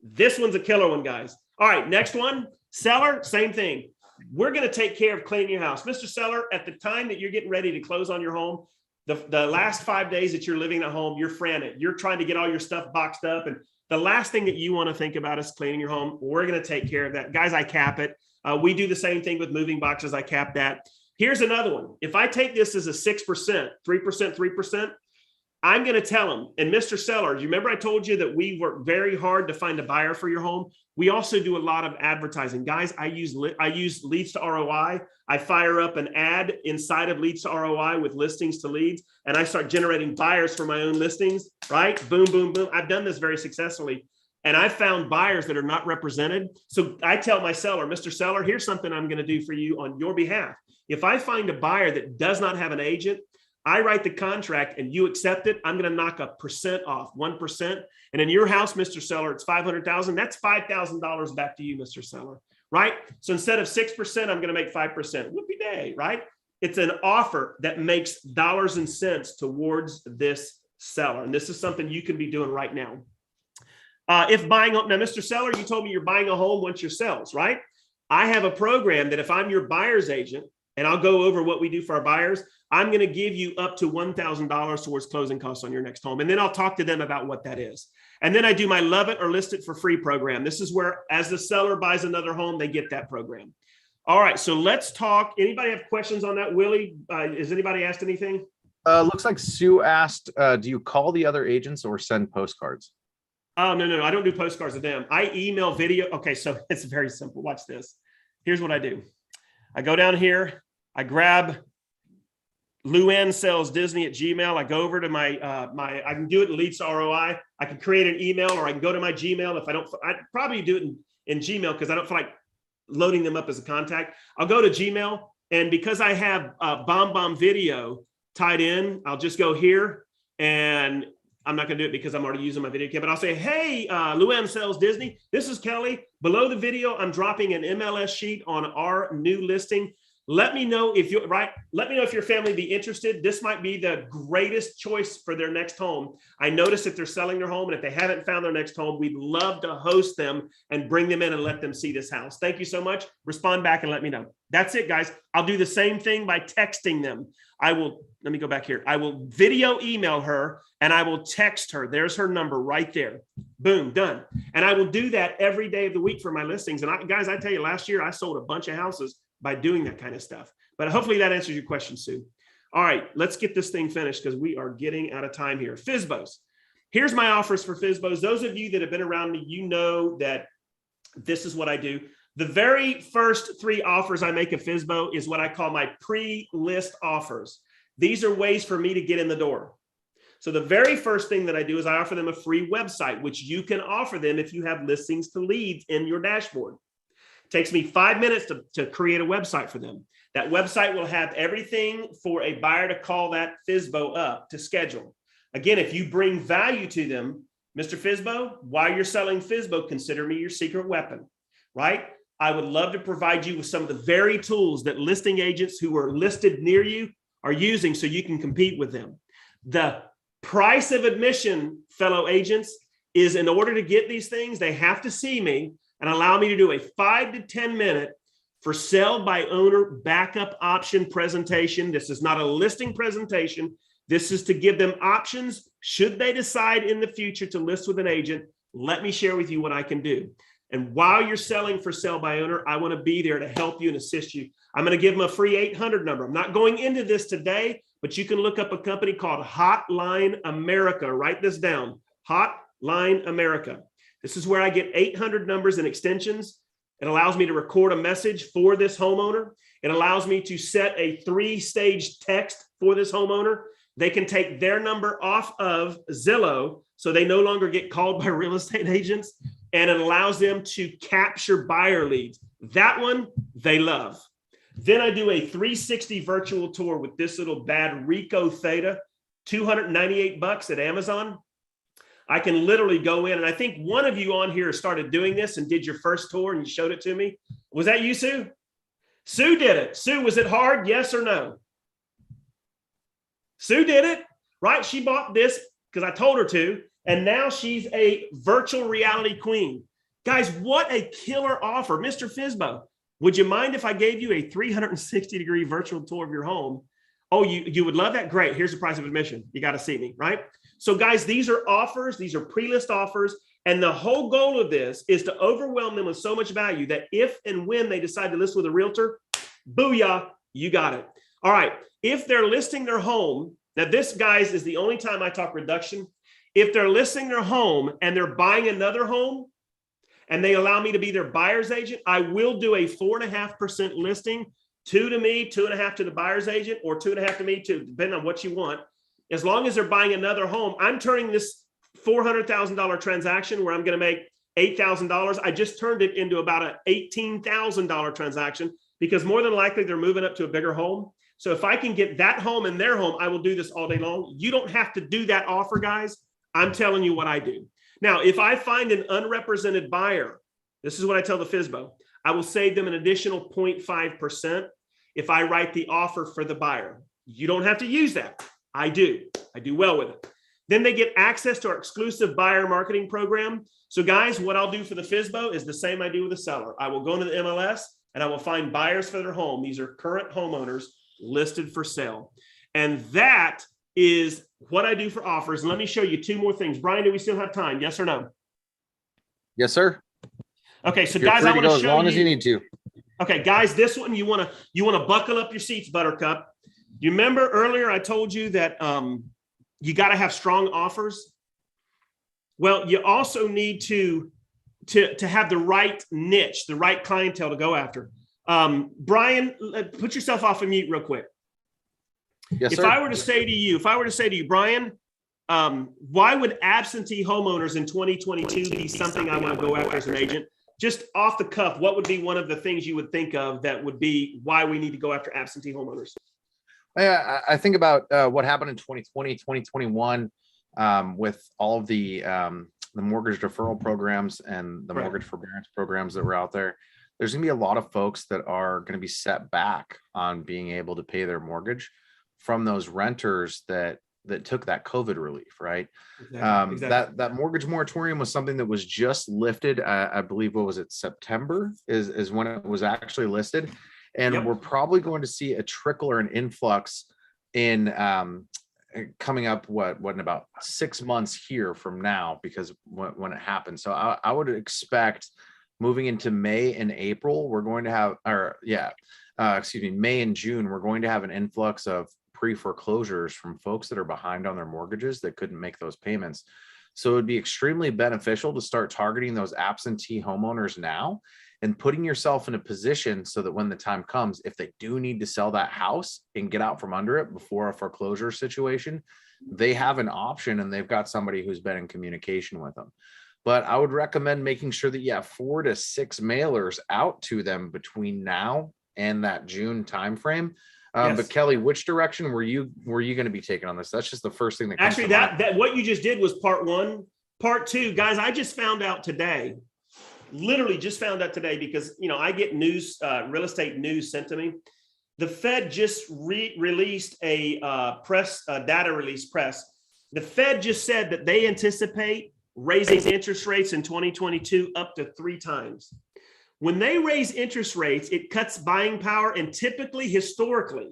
This one's a killer one, guys. All right, next one, seller, same thing. We're going to take care of cleaning your house. Mr. Seller, at the time that you're getting ready to close on your home, the last 5 days that you're living at home, you're frantic. You're trying to get all your stuff boxed up. And the last thing that you want to think about is cleaning your home. We're going to take care of that. Guys, I cap it. We do the same thing with moving boxes. I cap that. Here's another one. If I take this as a 6%, 3%, I'm going to tell them, and Mr. Seller, you remember I told you that we work very hard to find a buyer for your home. We also do a lot of advertising. Guys, I use Leads to ROI. I fire up an ad inside of Leads to ROI with listings to leads, and I start generating buyers for my own listings, right? Boom, boom, boom. I've done this very successfully, and I've found buyers that are not represented. So I tell my seller, Mr. Seller, here's something I'm going to do for you on your behalf. If I find a buyer that does not have an agent, I write the contract and you accept it, I'm going to knock 1% off, 1%. And in your house, Mr. Seller, it's $500,000. That's $5,000 back to you, Mr. Seller, right? So instead of 6%, I'm going to make 5%. Whoopee day, right? It's an offer that makes dollars and cents towards this seller. And this is something you can be doing right now. Now, Mr. Seller, you told me you're buying a home once your sells, right? I have a program that if I'm your buyer's agent, and I'll go over what we do for our buyers, I'm going to give you up to $1,000 towards closing costs on your next home. And then I'll talk to them about what that is. And then I do my Love It or List It for Free program. This is where, as the seller buys another home, they get that program. All right, so let's talk. Anybody have questions on that? Willie, has anybody asked anything? Looks like Sue asked, do you call the other agents or send postcards? Oh, no. I don't do postcards to them. I email video. Okay, so it's very simple. Watch this. Here's what I do. I go down here. I grab Luann Sells Disney at Gmail. I go over to I can do it in Leads to ROI. I can create an email, or I can go to my Gmail. I'd probably do it in Gmail because I don't feel like loading them up as a contact. I'll go to Gmail, and because I have Bomb Video tied in, I'll just go here, and I'm not going to do it because I'm already using my video cam, but I'll say, hey, Luann Sells Disney. This is Kelly. Below the video, I'm dropping an MLS sheet on our new listing. Let me know if your family be interested. This might be the greatest choice for their next home. I noticed that they're selling their home, and if they haven't found their next home, we'd love to host them and bring them in and let them see this house. Thank you so much. Respond back and let me know. That's it, guys. I'll do the same thing by texting them. Let me go back here. I will video email her and I will text her. There's her number right there. Boom, done. And I will do that every day of the week for my listings. And guys, I tell you, last year I sold a bunch of houses by doing that kind of stuff. But hopefully that answers your question, Sue. All right, let's get this thing finished because we are getting out of time here. FSBOs. Here's my offers for FSBOs. Those of you that have been around me, you know that this is what I do. The very first 3 offers I make a FSBO is what I call my pre-list offers. These are ways for me to get in the door. So the very first thing that I do is I offer them a free website, which you can offer them if you have listings to leads in your dashboard. Takes me 5 minutes to create a website for them. That website will have everything for a buyer to call that FSBO up to schedule. Again, if you bring value to them, Mr. FSBO, while you're selling FSBO, consider me your secret weapon, right? I would love to provide you with some of the very tools that listing agents who are listed near you are using so you can compete with them. The price of admission, fellow agents, is in order to get these things, they have to see me and allow me to do a 5 to 10 minute for sell by owner backup option presentation. This is not a listing presentation. This is to give them options. Should they decide in the future to list with an agent, let me share with you what I can do. And while you're selling for sell by owner, I want to be there to help you and assist you. I'm going to give them a free 800 number. I'm not going into this today, but you can look up a company called Hotline America. Write this down. Hotline America. This is where I get 800 numbers and extensions. It allows me to record a message for this homeowner. It allows me to set a 3-stage text for this homeowner. They can take their number off of Zillow so they no longer get called by real estate agents. And it allows them to capture buyer leads. That one they love. Then I do a 360 virtual tour with this little bad Rico Theta, $298 at Amazon. I can literally go in, and I think one of you on here started doing this and did your first tour and you showed it to me. Was that you, Sue? Sue did it. Sue, was it hard? Yes or no? Sue did it, right? She bought this because I told her to, and now she's a virtual reality queen. Guys, what a killer offer. Mr. FSBO, would you mind if I gave you a 360-degree virtual tour of your home? Oh, you would love that? Great. Here's the price of admission. You got to see me, right? So guys, these are offers. These are pre-list offers. And the whole goal of this is to overwhelm them with so much value that if and when they decide to list with a realtor, booyah, you got it. All right. If they're listing their home, now this, guys, is the only time I talk reduction. If they're listing their home and they're buying another home and they allow me to be their buyer's agent, I will do a 4.5% listing, 2 to me, 2.5 to the buyer's agent, or 2.5 to me, too, depending on what you want. As long as they're buying another home, I'm turning this $400,000 transaction where I'm going to make $8,000. I just turned it into about an $18,000 transaction because more than likely they're moving up to a bigger home. So if I can get that home and their home, I will do this all day long. You don't have to do that offer, guys. I'm telling you what I do. Now, if I find an unrepresented buyer, this is what I tell the FSBO, I will save them an additional 0.5% if I write the offer for the buyer. You don't have to use that. I do well with it. Then they get access to our exclusive buyer marketing program. So guys, what I'll do for the FSBO is the same I do with the seller. I will go into the MLS and I will find buyers for their home. These are current homeowners listed for sale. And that is what I do for offers. And let me show you 2 more things. Brian, do we still have time? Yes or no? Yes, sir. Okay, so You're guys, free I to want to go as show long you. as you need to. Okay, guys, this one you want to buckle up your seats, Buttercup. You remember earlier I told you that you got to have strong offers. Well, you also need to have the right niche, the right clientele to go after. Brian, put yourself off of mute real quick. Yes, If sir. I were to say to you, Brian, why would absentee homeowners in 2022 be something I want to go after as an agent? Just off the cuff, what would be one of the things you would think of that would be why we need to go after absentee homeowners? Yeah, I think about what happened in 2020, 2021 with all of the mortgage deferral programs and the mortgage forbearance programs that were out there. There's going to be a lot of folks that are going to be set back on being able to pay their mortgage from those renters that took that COVID relief, right? Exactly. That mortgage moratorium was something that was just lifted. I believe, what was it? September is when it was actually listed. And we're probably going to see a trickle or an influx in coming up, in about 6 months here from now, because when it happens. So I would expect moving into May and April, we're going to have, May and June, we're going to have an influx of pre-foreclosures from folks that are behind on their mortgages that couldn't make those payments. So it would be extremely beneficial to start targeting those absentee homeowners now and putting yourself in a position so that when the time comes, if they do need to sell that house and get out from under it before a foreclosure situation, they have an option and they've got somebody who's been in communication with them. But I would recommend making sure that you have 4 to 6 mailers out to them between now and that June timeframe. But Kelly, which direction were you going to be taking on this? That's just the first thing that comes to mind. That what you just did was part 1. Part 2, guys, I just found out today, literally just found out today, because I get news, real estate news sent to me. The Fed just released a data release press. The Fed just said that they anticipate raising interest rates in 2022 up to 3 times. When they raise interest rates, it cuts buying power, and typically, historically,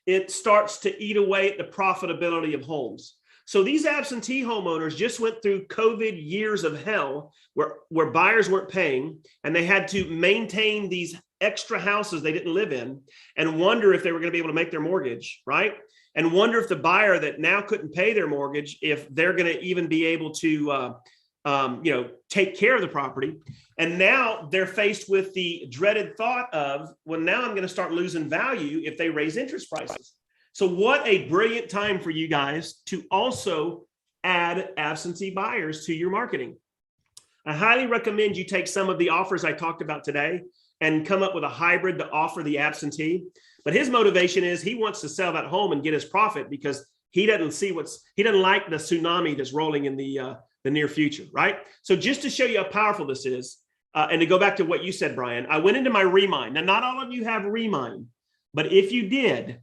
it starts to eat away at the profitability of homes. So these absentee homeowners just went through COVID years of hell where buyers weren't paying, and they had to maintain these extra houses they didn't live in and wonder if they were going to be able to make their mortgage, right? And wonder if the buyer that now couldn't pay their mortgage, if they're going to even be able to take care of the property. And now they're faced with the dreaded thought of, well, now I'm going to start losing value if they raise interest prices. So what a brilliant time for you guys to also add absentee buyers to your marketing. I highly recommend you take some of the offers I talked about today and come up with a hybrid to offer the absentee. But his motivation is he wants to sell that home and get his profit because he doesn't like the tsunami that's rolling in the near future, right? So just to show you how powerful this is, and to go back to what you said, Brian, I went into my Remind. Now, not all of you have Remind, but if you did,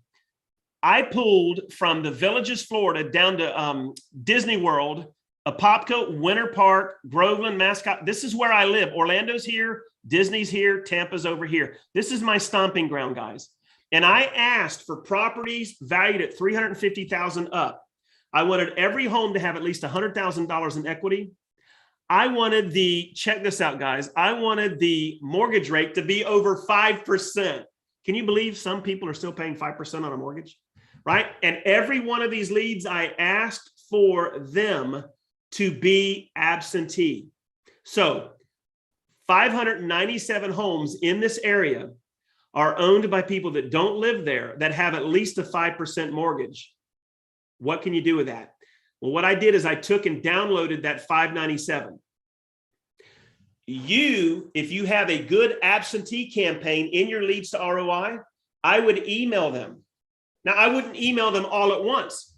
I pulled from the Villages, Florida, down to Disney World, Apopka, Winter Park, Groveland, Mascot. This is where I live. Orlando's here, Disney's here, Tampa's over here. This is my stomping ground, guys. And I asked for properties valued at $350,000 up. I wanted every home to have at least $100,000 in equity. I wanted check this out, guys. I wanted the mortgage rate to be over 5%. Can you believe some people are still paying 5% on a mortgage, right? And every one of these leads, I asked for them to be absentee. So 597 homes in this area are owned by people that don't live there, that have at least a 5% mortgage. What can you do with that? Well, what I did is I took and downloaded that 597. If you have a good absentee campaign in your leads to ROI, I would email them. Now, I wouldn't email them all at once,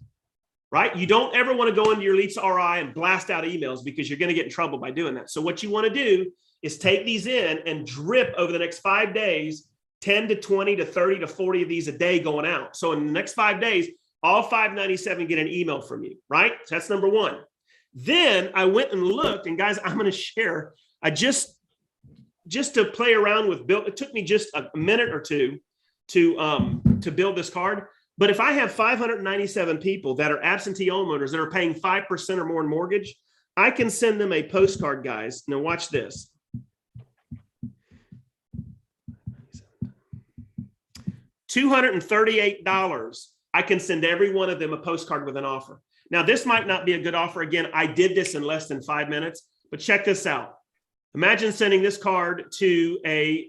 right? You don't ever want to go into your leads to ROI and blast out emails because you're going to get in trouble by doing that. So what you want to do is take these in and drip over the next 5 days, 10 to 20 to 30 to 40 of these a day going out. So in the next 5 days, all 597 get an email from you, right? So that's number one. Then I went and looked, and guys, I'm going to share. I just to play around with build. It took me just a minute or two to build this card. But if I have 597 people that are absentee homeowners that are paying 5% or more in mortgage, I can send them a postcard, guys. Now watch this. $238. I can send every one of them a postcard with an offer. Now, this might not be a good offer. Again, I did this in less than 5 minutes, but check this out. Imagine sending this card to a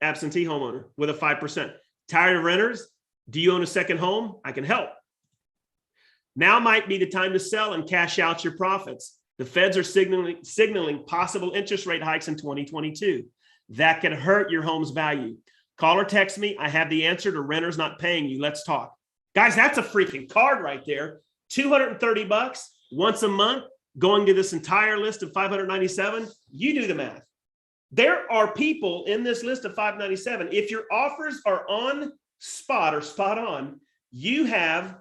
absentee homeowner with a 5%. Tired of renters? Do you own a second home? I can help. Now might be the time to sell and cash out your profits. The feds are signaling possible interest rate hikes in 2022. That can hurt your home's value. Call or text me. I have the answer to renters not paying you. Let's talk. Guys, that's a freaking card right there. $230 once a month, going to this entire list of 597. You do the math. There are people in this list of 597. If your offers are on spot or spot on, you have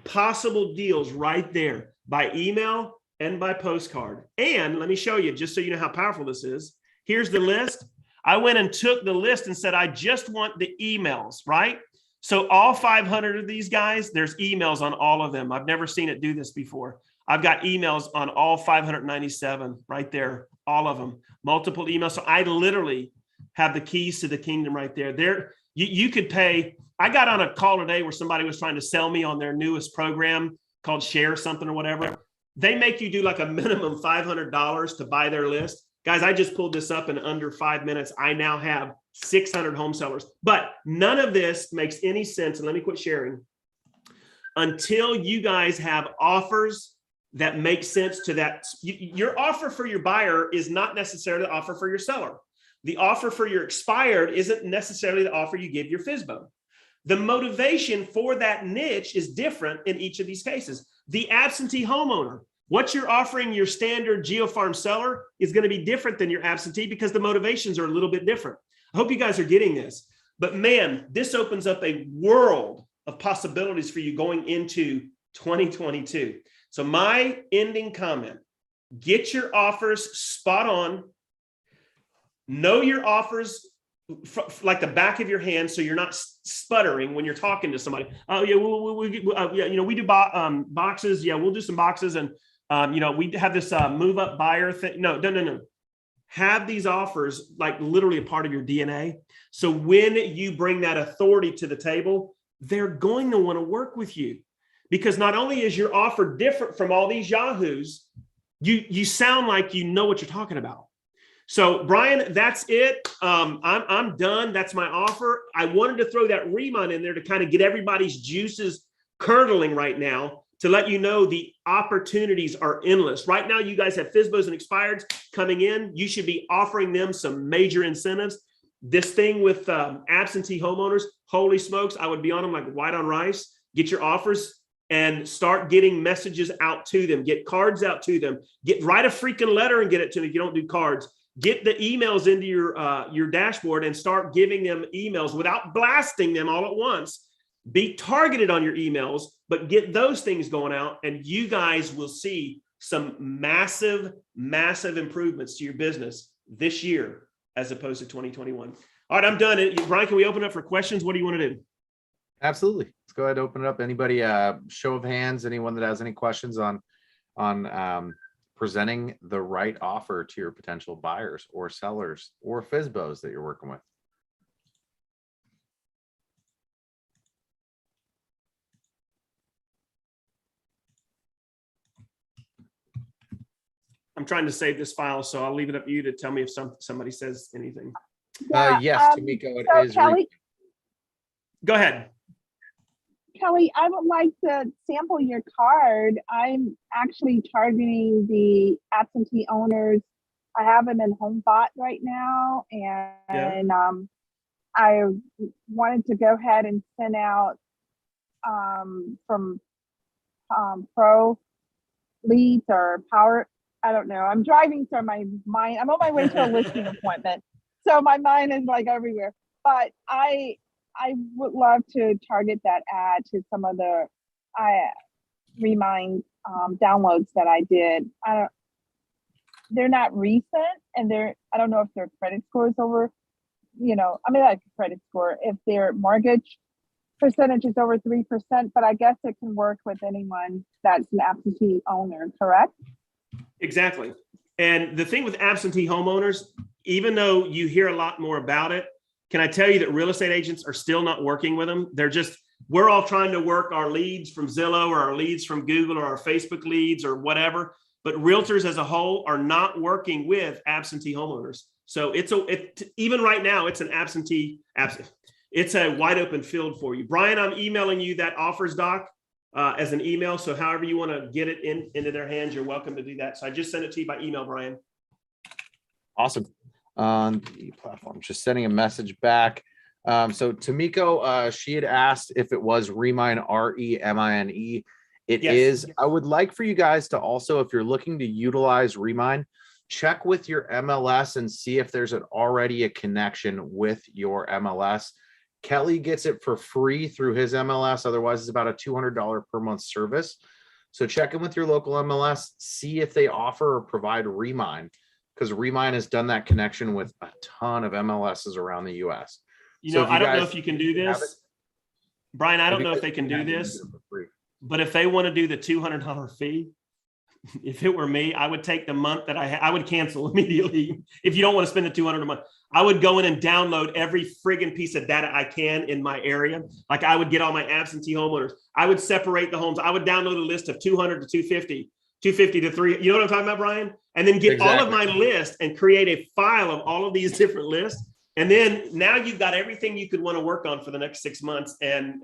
possible deals right there by email and by postcard. And let me show you, just so you know how powerful this is. Here's the list. I went and took the list and said, I just want the emails, right? So all 500 of these guys, there's emails on all of them. I've never seen it do this before. I've got emails on all 597 right there, all of them, multiple emails. So I literally have the keys to the kingdom right there. You could pay. I got on a call today where somebody was trying to sell me on their newest program called Share Something or whatever. They make you do like a minimum $500 to buy their list. Guys, I just pulled this up in under 5 minutes. I now have 600 home sellers, but none of this makes any sense. And let me quit sharing until you guys have offers that make sense to that. Your offer for your buyer is not necessarily the offer for your seller. The offer for your expired isn't necessarily the offer you give your FSBO. The motivation for that niche is different in each of these cases. The absentee homeowner, what you're offering your standard geofarm seller is going to be different than your absentee because the motivations are a little bit different. I hope you guys are getting this. But man, this opens up a world of possibilities for you going into 2022. So my ending comment, get your offers spot on. Know your offers like the back of your hand, so you're not sputtering when you're talking to somebody. Oh yeah, we do boxes. Yeah, we'll do some boxes, and we have this move up buyer thing. No. Have these offers like literally a part of your DNA. So when you bring that authority to the table, they're going to want to work with you, because not only is your offer different from all these yahoos, you sound like you know what you're talking about. So Brian, that's it. I'm done. That's my offer. I wanted to throw that Remon in there to kind of get everybody's juices curdling right now, to let you know the opportunities are endless. Right now, you guys have FSBOs and expireds coming in. You should be offering them some major incentives. This thing with absentee homeowners, holy smokes, I would be on them like white on rice. Get your offers and start getting messages out to them. Get cards out to them. Write a freaking letter and get it to them if you don't do cards. Get the emails into your dashboard and start giving them emails without blasting them all at once. Be targeted on your emails, but get those things going out, and you guys will see some massive, massive improvements to your business this year as opposed to 2021. All right, I'm done. Brian, can we open up for questions? What do you want to do? Absolutely. Let's go ahead and open it up. Anybody, show of hands, anyone that has any questions on presenting the right offer to your potential buyers or sellers or FSBOs that you're working with. I'm trying to save this file, so I'll leave it up to you to tell me if somebody says anything. Yes, Tamiko, it so is. Go ahead. Kelly, I would like to sample your card. I'm actually targeting the absentee owners. I have them in HomeBot right now, and I wanted to go ahead and send out from Pro leads or Power. I don't know. I'm driving, so my mind. I'm on my way to a listing appointment, so my mind is like everywhere. But I would love to target that ad to some of the Remind downloads that I did. They're not recent, and I don't know if their credit score is over. I mean, like credit score, if their mortgage percentage is over 3%, but I guess it can work with anyone that's an absentee owner, correct? Exactly. And the thing with absentee homeowners, even though you hear a lot more about it, can I tell you that real estate agents are still not working with them? We're all trying to work our leads from Zillow or our leads from Google or our Facebook leads or whatever, but realtors as a whole are not working with absentee homeowners. So even right now, it's it's a wide open field for you. Brian, I'm emailing you that offers doc as an email. So however you want to get it into their hands, you're welcome to do that. So I just sent it to you by email, Brian. Awesome. On the platform, just sending a message back. So Tamiko, she had asked if it was Remine, REMINE. It is. I would like for you guys to also, if you're looking to utilize Remine, check with your MLS and see if there's already a connection with your MLS. Kelly gets it for free through his MLS. Otherwise, it's about a $200 per month service. So check in with your local MLS, see if they offer or provide Remine, because Remine has done that connection with a ton of MLSs around the US. I don't know if you can do this. Brian, I don't know if they can do this, but if they want to do the $200 fee, if it were me, I would take the month that I would cancel immediately. If you don't want to spend the $200 a month, I would go in and download every friggin' piece of data I can in my area. Like I would get all my absentee homeowners. I would separate the homes. I would download a list of 200 to 250, 250 to 3. You know what I'm talking about, Brian? And then get all of my list and create a file of all of these different lists. And then now you've got everything you could want to work on for the next 6 months and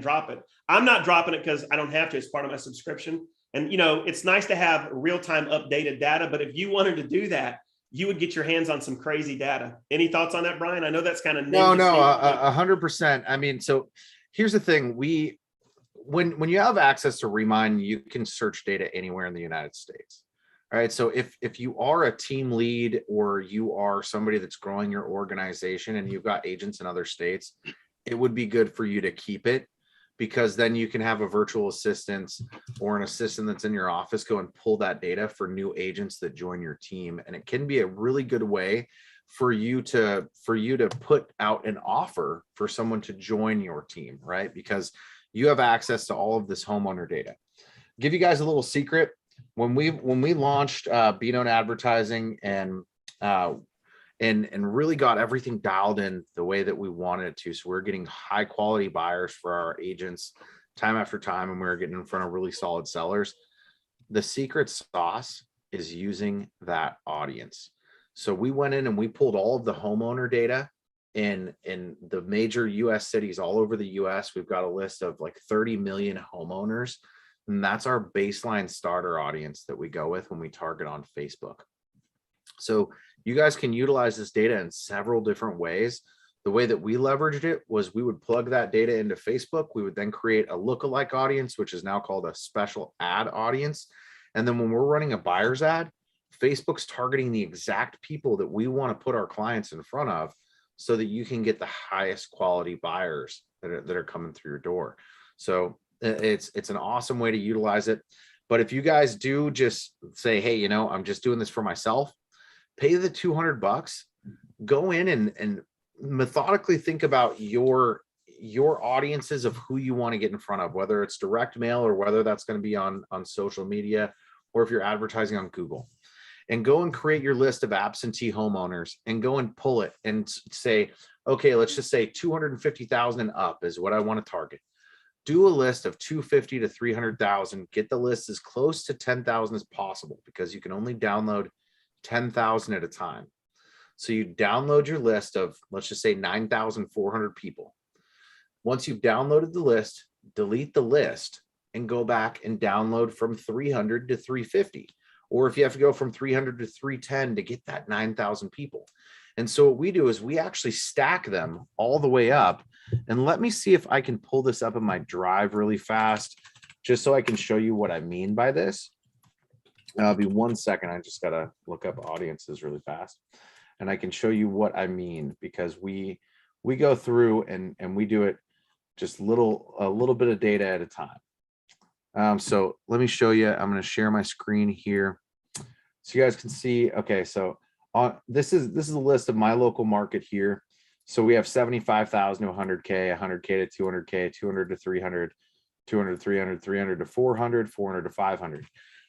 drop it. I'm not dropping it because I don't have to. It's part of my subscription. And, it's nice to have real-time updated data, but if you wanted to do that, you would get your hands on some crazy data. Any thoughts on that, Brian? I know that's kind of no, 100%. I mean, so here's the thing. When you have access to Remine, you can search data anywhere in the United States. All right. So if you are a team lead or you are somebody that's growing your organization and you've got agents in other states, it would be good for you to keep it, because then you can have a virtual assistant or an assistant that's in your office go and pull that data for new agents that join your team. And it can be a really good way for you to put out an offer for someone to join your team, right? Because you have access to all of this homeowner data. I'll give you guys a little secret. When we launched Be Known Advertising and really got everything dialed in the way that we wanted it to, so we're getting high quality buyers for our agents time after time, and we're getting in front of really solid sellers. The secret sauce is using that audience. So we went in and we pulled all of the homeowner data in the major US cities all over the US. We've got a list of like 30 million homeowners, and that's our baseline starter audience that we go with when we target on Facebook. So you guys can utilize this data in several different ways. The way that we leveraged it was we would plug that data into Facebook. We would then create a lookalike audience, which is now called a special ad audience. And then when we're running a buyer's ad, Facebook's targeting the exact people that we want to put our clients in front of, so that you can get the highest quality buyers that are coming through your door. So it's an awesome way to utilize it. But if you guys do just say, hey, I'm just doing this for myself, pay the $200, go in and methodically think about your your audiences of who you want to get in front of, whether it's direct mail or whether that's going to be on social media, or if you're advertising on Google, and go and create your list of absentee homeowners and go and pull it and say, okay, let's just say 250,000 and up is what I want to target. Do a list of 250 to 300,000, get the list as close to 10,000 as possible, because you can only download 10,000 at a time. So you download your list of, let's just say 9,400 people. Once you've downloaded the list, delete the list and go back and download from 300 to 350. Or if you have to go from 300 to 310 to get that 9,000 people. And so what we do is we actually stack them all the way up. And let me see if I can pull this up in my drive really fast, just so I can show you what I mean by this. I'll be 1 second. I just got to look up audiences really fast. And I can show you what I mean, because we go through and we do it just a little bit of data at a time. So let me show you. I'm going to share my screen here so you guys can see. Okay, so this is a list of my local market here. So we have 75,000 to 100K, 100K to 200K, 200 to 300, 200 to 300, 300 to 400, 400 to 500.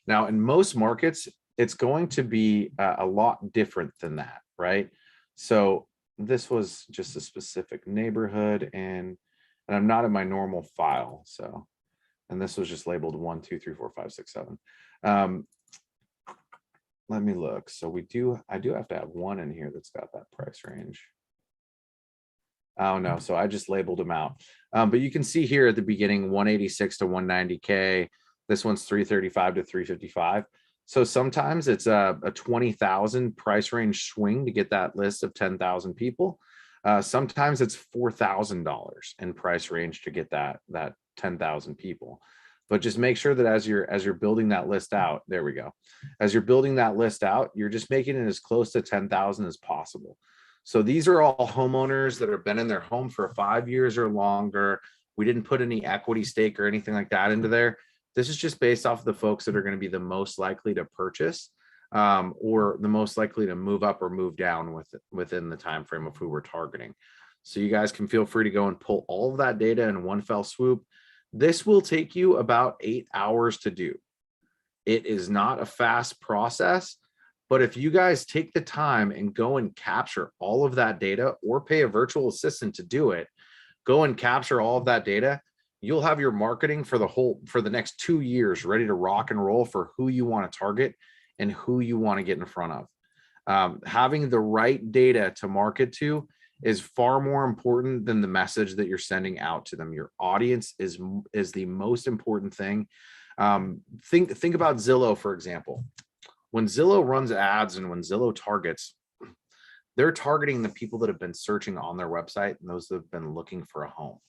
Now, in most markets, it's going to be a lot different than that, right? So this was just a specific neighborhood, and I'm not in my normal file. So, and this was just labeled 1, 2, 3, 4, 5, 6, 7. Let me look. So I do have to have one in here that's got that price range. Oh no, so I just labeled them out. But you can see here at the beginning, 186 to 190K. This one's 335 to 355. So sometimes it's a 20,000 price range swing to get that list of 10,000 people. Sometimes it's $4,000 in price range to get that 10,000 people. But just make sure that as you're building that list out, there we go. As you're building that list out, you're just making it as close to 10,000 as possible. So these are all homeowners that have been in their home for 5 years or longer. We didn't put any equity stake or anything like that into there. This is just based off of the folks that are going to be the most likely to purchase or the most likely to move up or move down within the time frame of who we're targeting. So you guys can feel free to go and pull all of that data in one fell swoop. This will take you about 8 hours to do. It is not a fast process, but if you guys take the time and go and capture all of that data, or pay a virtual assistant to do it, go and capture all of that data, you'll have your marketing for the next 2 years ready to rock and roll for who you want to target and who you want to get in front of. Having the right data to market to is far more important than the message that you're sending out to them. Your audience is the most important thing. Think about Zillow, for example. When Zillow runs ads and when Zillow targets, they're targeting the people that have been searching on their website and those that have been looking for a home.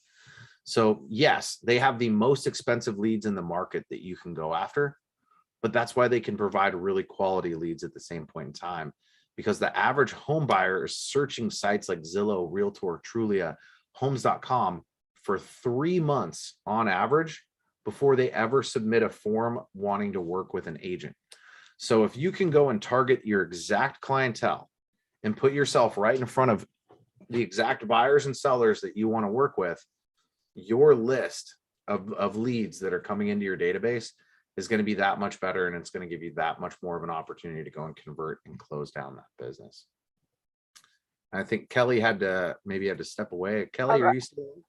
So yes, they have the most expensive leads in the market that you can go after, but that's why they can provide really quality leads at the same point in time, because the average home buyer is searching sites like Zillow, Realtor, Trulia, Homes.com for 3 months on average before they ever submit a form wanting to work with an agent. So if you can go and target your exact clientele and put yourself right in front of the exact buyers and sellers that you want to work with, your list of leads that are coming into your database is going to be that much better, and it's going to give you that much more of an opportunity to go and convert and close down that business. I think Kelly had to step away. Kelly, are you still?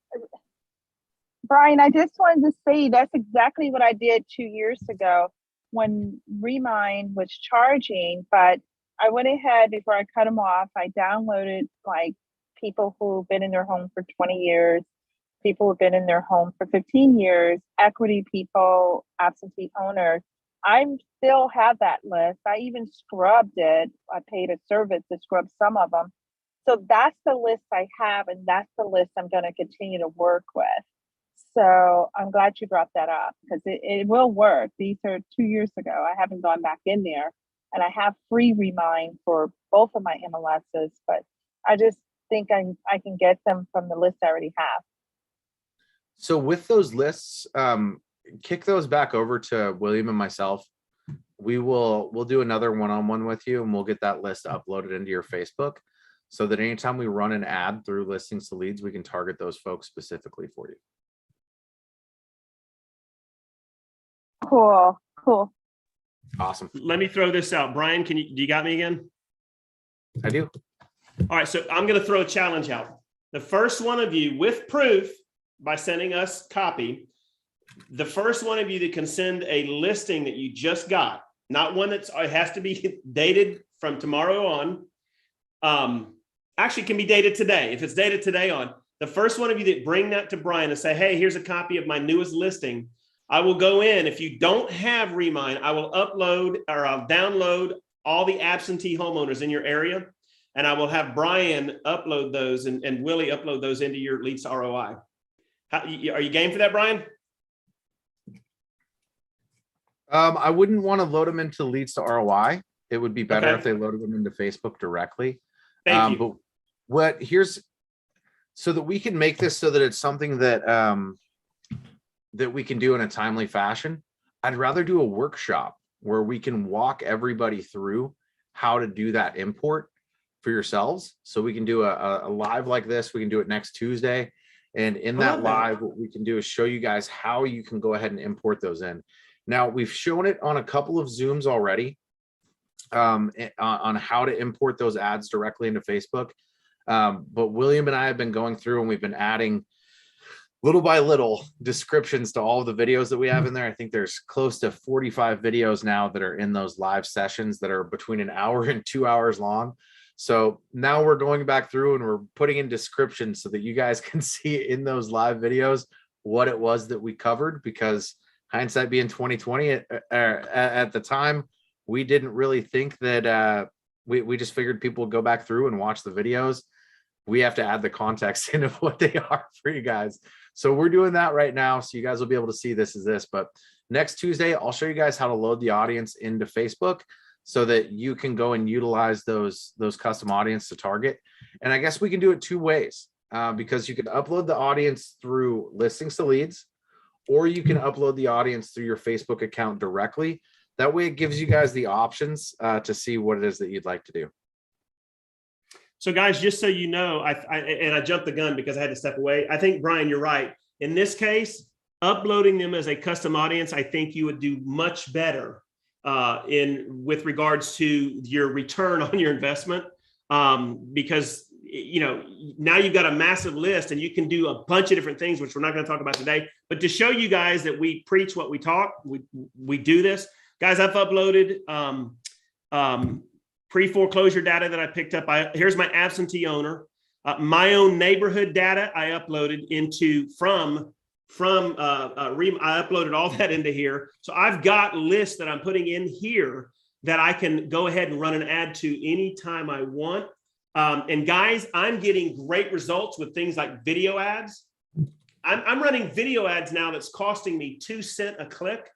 Brian, I just wanted to say that's exactly what I did 2 years ago when Remind was charging, but I went ahead before I cut them off. I downloaded like people who've been in their home for 20 years, people who've been in their home for 15 years, equity people, absentee owners. I still have that list. I even scrubbed it. I paid a service to scrub some of them. So that's the list I have, and that's the list I'm going to continue to work with. So I'm glad you brought that up, because it will work. These are 2 years ago. I haven't gone back in there, and I have free Remind for both of my MLSs, but I just think I can get them from the list I already have. So with those lists, kick those back over to William and myself. We'll do another one-on-one with you, and we'll get that list uploaded into your Facebook. so that anytime we run an ad through Listings to Leads, we can target those folks specifically for you. Cool. Awesome. Let me throw this out. Brian, do you got me again? I do. All right, so I'm going to throw a challenge out. The first one of you with proof by sending us copy, the first one of you that can send a listing that you just got, not one it has to be dated from tomorrow on. Actually, it can be dated today. If it's dated today on, the first one of you that bring that to Brian and say, hey, here's a copy of my newest listing. I will go in. If you don't have Remine, I will upload or I'll download all the absentee homeowners in your area. And I will have Brian upload those and Willie upload those into your Leads to ROI. Are you game for that, Brian? I wouldn't want to load them into Leads to ROI. It would be better Okay. if they loaded them into Facebook directly. Thank you. But so that we can make this so that it's something that that we can do in a timely fashion. I'd rather do a workshop where we can walk everybody through how to do that import for yourselves. So we can do a live like this. We can do it next Tuesday. And in that live, what we can do is show you guys how you can go ahead and import those in. Now, we've shown it on a couple of Zooms already on how to import those ads directly into Facebook. But William and I have been going through and we've been adding little by little descriptions to all of the videos that we have in there. I think there's close to 45 videos now that are in those live sessions that are between an hour and 2 hours long. So now we're going back through and we're putting in descriptions so that you guys can see in those live videos what it was that we covered, because hindsight being 2020 at the time, we didn't really think that we just figured people would go back through and watch the videos. We have to add the context in of what they are for you guys. So we're doing that right now. So you guys will be able to see this as this, but next Tuesday, I'll show you guys how to load the audience into Facebook so that you can go and utilize those custom audience to target. And I guess we can do it two ways because you can upload the audience through Listings to Leads, or you can upload the audience through your Facebook account directly. That way it gives you guys the options to see what it is that you'd like to do. So guys, just so you know, I jumped the gun because I had to step away. I think, Brian, you're right. In this case, uploading them as a custom audience, I think you would do much better with regards to your return on your investment, because now you've got a massive list and you can do a bunch of different things, which we're not going to talk about today. But to show you guys that we preach what we talk, we do this, guys. I've uploaded pre-foreclosure data that I picked up. Here's my absentee owner, my own neighborhood data. I uploaded into I uploaded all that into here. So I've got lists that I'm putting in here that I can go ahead and run an ad to anytime I want. And guys, I'm getting great results with things like video ads. I'm running video ads now that's costing me 2 cents a click.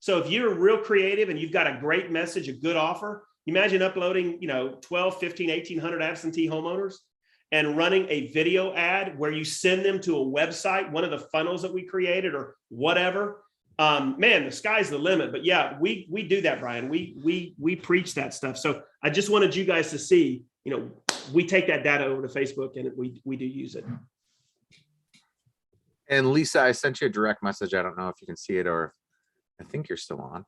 So if you're real creative and you've got a great message, a good offer, imagine uploading 12, 15, 1,800 absentee homeowners and running a video ad where you send them to a website, one of the funnels that we created or whatever. Man, the sky's the limit. But yeah, we do that, Brian. We preach that stuff. So I just wanted you guys to see, we take that data over to Facebook and we do use it. And Lisa, I sent you a direct message. I don't know if you can see it, or I think you're still on.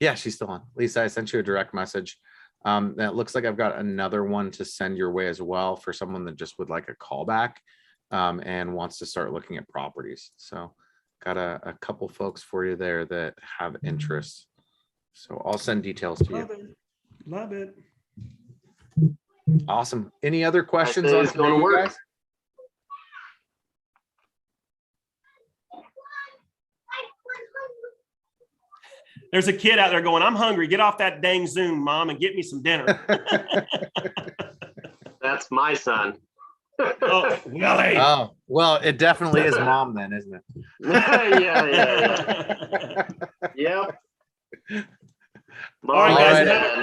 Yeah, she's still on. Lisa, I sent you a direct message. That looks like I've got another one to send your way as well for someone that just would like a callback and wants to start looking at properties. So got a couple folks for you there that have interest. So I'll send details to you. Love it. Awesome. Any other questions That on is going to today, work. guys? There's a kid out there going, I'm hungry. Get off that dang Zoom, Mom, and get me some dinner. That's my son. Oh, Willie. Oh, well, it definitely is Mom then, isn't it? Yeah. Yep. All right, guys. All right. Have a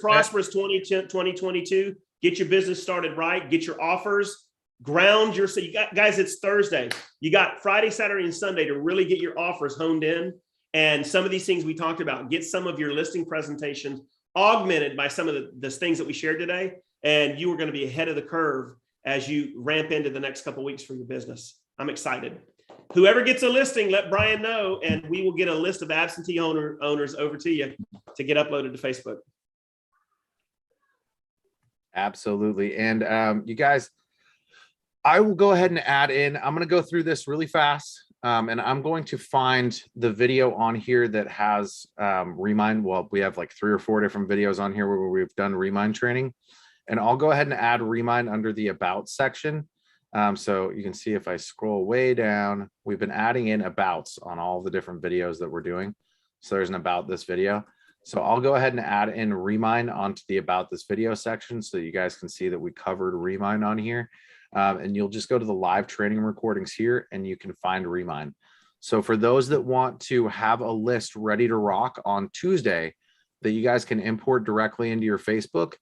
prosperous 2022. Get your business started right. Get your offers. Ground your. So you got, guys, it's Thursday. You got Friday, Saturday, and Sunday to really get your offers honed in. And some of these things we talked about, get some of your listing presentations augmented by some of the things that we shared today. And you are going to be ahead of the curve as you ramp into the next couple of weeks for your business. I'm excited. Whoever gets a listing, let Brian know, and we will get a list of absentee owners over to you to get uploaded to Facebook. Absolutely. And you guys, I will go ahead and add in, I'm going to go through this really fast. And I'm going to find the video on here that has Remind. Well, we have like 3 or 4 different videos on here where we've done Remind training. And I'll go ahead and add Remind under the About section. So you can see if I scroll way down, we've been adding in abouts on all the different videos that we're doing. So there's an About This video. So I'll go ahead and add in Remind onto the About This video section so you guys can see that we covered Remind on here. And you'll just go to the live training recordings here and you can find Remind. So for those that want to have a list ready to rock on Tuesday that you guys can import directly into your Facebook,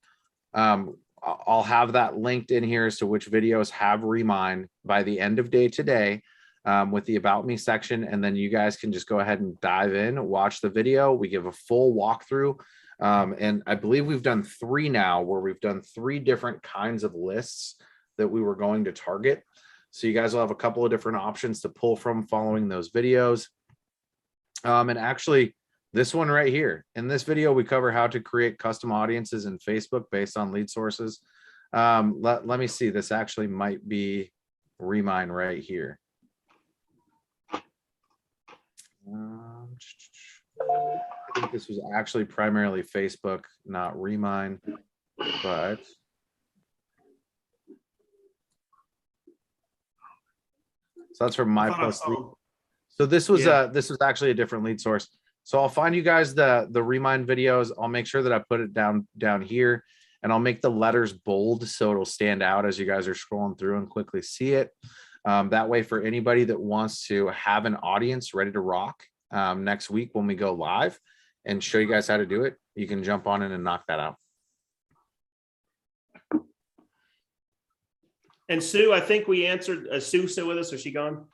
I'll have that linked in here as to which videos have Remind by the end of day today with the About Me section. And then you guys can just go ahead and dive in, watch the video. We give a full walkthrough. And I believe we've done 3 now where we've done 3 different kinds of lists that we were going to target. So you guys will have a couple of different options to pull from following those videos. And actually this one right here, in this video, we cover how to create custom audiences in Facebook based on lead sources. Let me see, this actually might be Remind right here. I think this was actually primarily Facebook, not Remind, but so that's from My Plus Lead. So this was actually a different lead source. So I'll find you guys the Remind videos. I'll make sure that I put it down here, and I'll make the letters bold so it'll stand out as you guys are scrolling through and quickly see it. That way, for anybody that wants to have an audience ready to rock next week when we go live and show you guys how to do it, you can jump on in and knock that out. And Sue, I think we answered. Sue still with us? Or is she gone?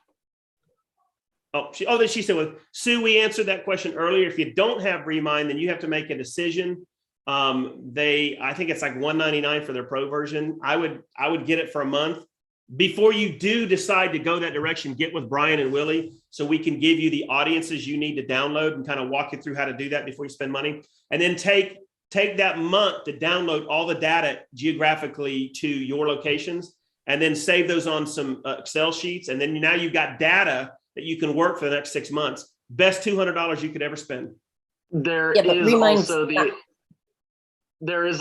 She's still with Sue. We answered that question earlier. If you don't have Remind, then you have to make a decision. I think it's like $199 for their pro version. I would get it for a month. Before you do decide to go that direction, get with Brian and Willie so we can give you the audiences you need to download and kind of walk you through how to do that before you spend money. And then take that month to download all the data geographically to your locations, and then save those on some Excel sheets. And then now you've got data that you can work for the next 6 months. Best $200 you could ever spend. There is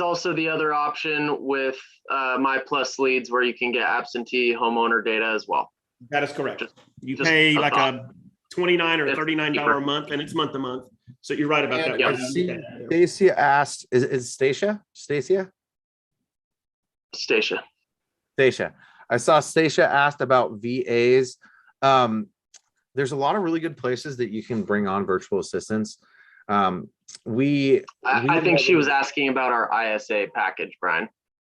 also the other option with My Plus Leads where you can get absentee homeowner data as well. That is correct. You pay like a $29 or $39 a month, and it's month to month. So you're right about that. I see Stacia asked, is Stacia? Stacia? Stacia. Stacia. I saw Stacia asked about VAs. There's a lot of really good places that you can bring on virtual assistants. I think she was asking about our ISA package, Brian,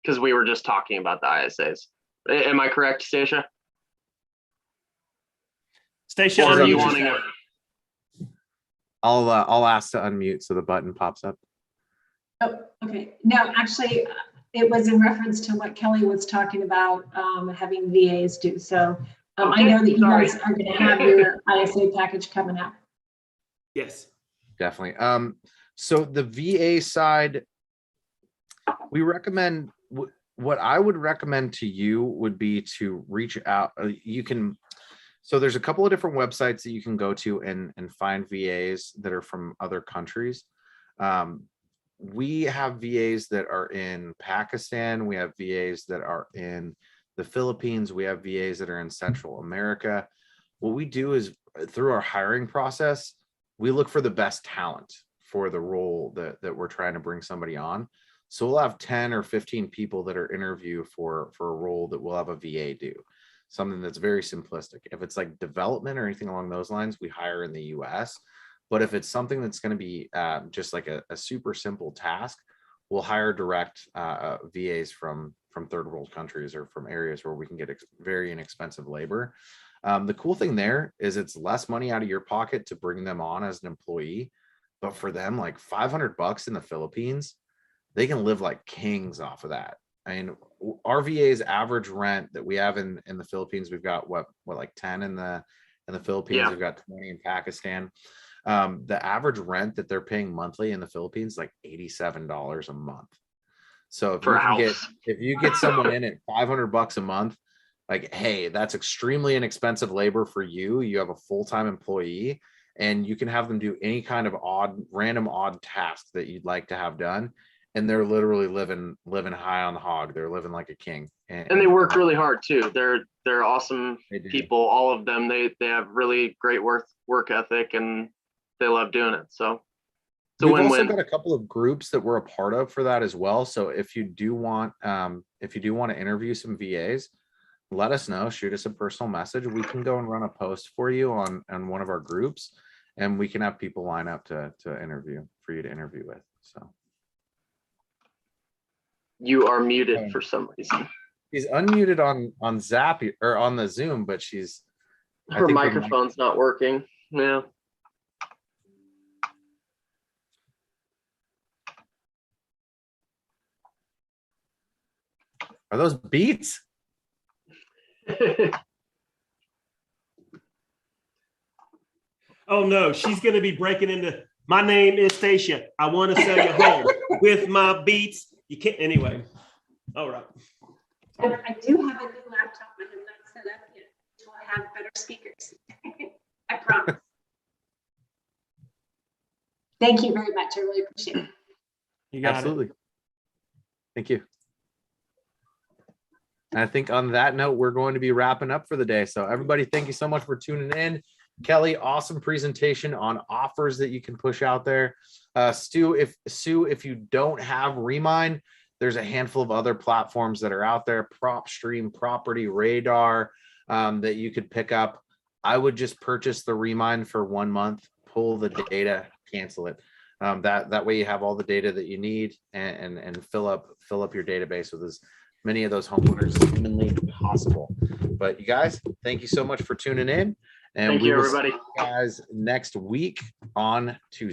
because we were just talking about the ISAs. Am I correct, Stacia? Stacia, are you wanting it? I'll ask to unmute so the button pops up. Oh, okay. No, actually, it was in reference to what Kelly was talking about, having VAs do. So I know that you guys are going to have your ISA package coming up. Yes, definitely. So the VA side, we recommend, what I would recommend to you would be to reach out. So there's a couple of different websites that you can go to and find VAs that are from other countries. We have VAs that are in Pakistan. We have VAs that are in the Philippines. We have VAs that are in Central America. What we do is through our hiring process, we look for the best talent for the role that we're trying to bring somebody on. So we'll have 10 or 15 people that are interview for a role that we'll have a VA do. Something that's very simplistic. If it's like development or anything along those lines, we hire in the US. But if it's something that's going to be just like a super simple task, we'll hire direct VAs from third world countries or from areas where we can get very inexpensive labor. The cool thing there is it's less money out of your pocket to bring them on as an employee But for them, like $500 in the Philippines, they can live like kings off of that. I mean, RVA's average rent that we have in the Philippines, we've got what like 10 in the Philippines, Yeah. we've got 20 in Pakistan. The average rent that they're paying monthly in the Philippines, like $87 a month. So if For you a can get, house. if you get someone in at $500 a month, like, hey, that's extremely inexpensive labor for you. You have a full-time employee and you can have them do any kind of random odd task that you'd like to have done. And they're literally living high on the hog. They're living like a king. And they work really hard too. They're awesome They do. people, all of them. They have really great work ethic and they love doing it. So it's a We've also win-win. got a couple of groups that we're a part of for that as well. So if you do want to interview some VAs, let us know, shoot us a personal message. We can go and run a post for you on one of our groups, and we can have people line up to interview for you to interview with. So You are muted for some reason. she's unmuted on Zap or on the Zoom, but she's Her microphone's not working. Yeah. Are those beats? Oh no, she's going to be breaking into. My name is Stacia. I want to sell you home with my beats. You can't anyway. All right. I do have a new laptop. I have not set up yet until I have better speakers. I promise. Thank you very much. I really appreciate it. You got Absolutely. Thank you. And I think on that note, we're going to be wrapping up for the day. So everybody, thank you so much for tuning in. Kelly, awesome presentation on offers that you can push out there. Sue, if you don't have Remind, there's a handful of other platforms that are out there, PropStream, Property Radar, that you could pick up. I would just purchase the Remind for 1 month, pull the data, cancel it. That way you have all the data that you need and fill up your database with as many of those homeowners as humanly possible. But you guys, thank you so much for tuning in. And Thank we you, will everybody. see you guys next week on Tuesday.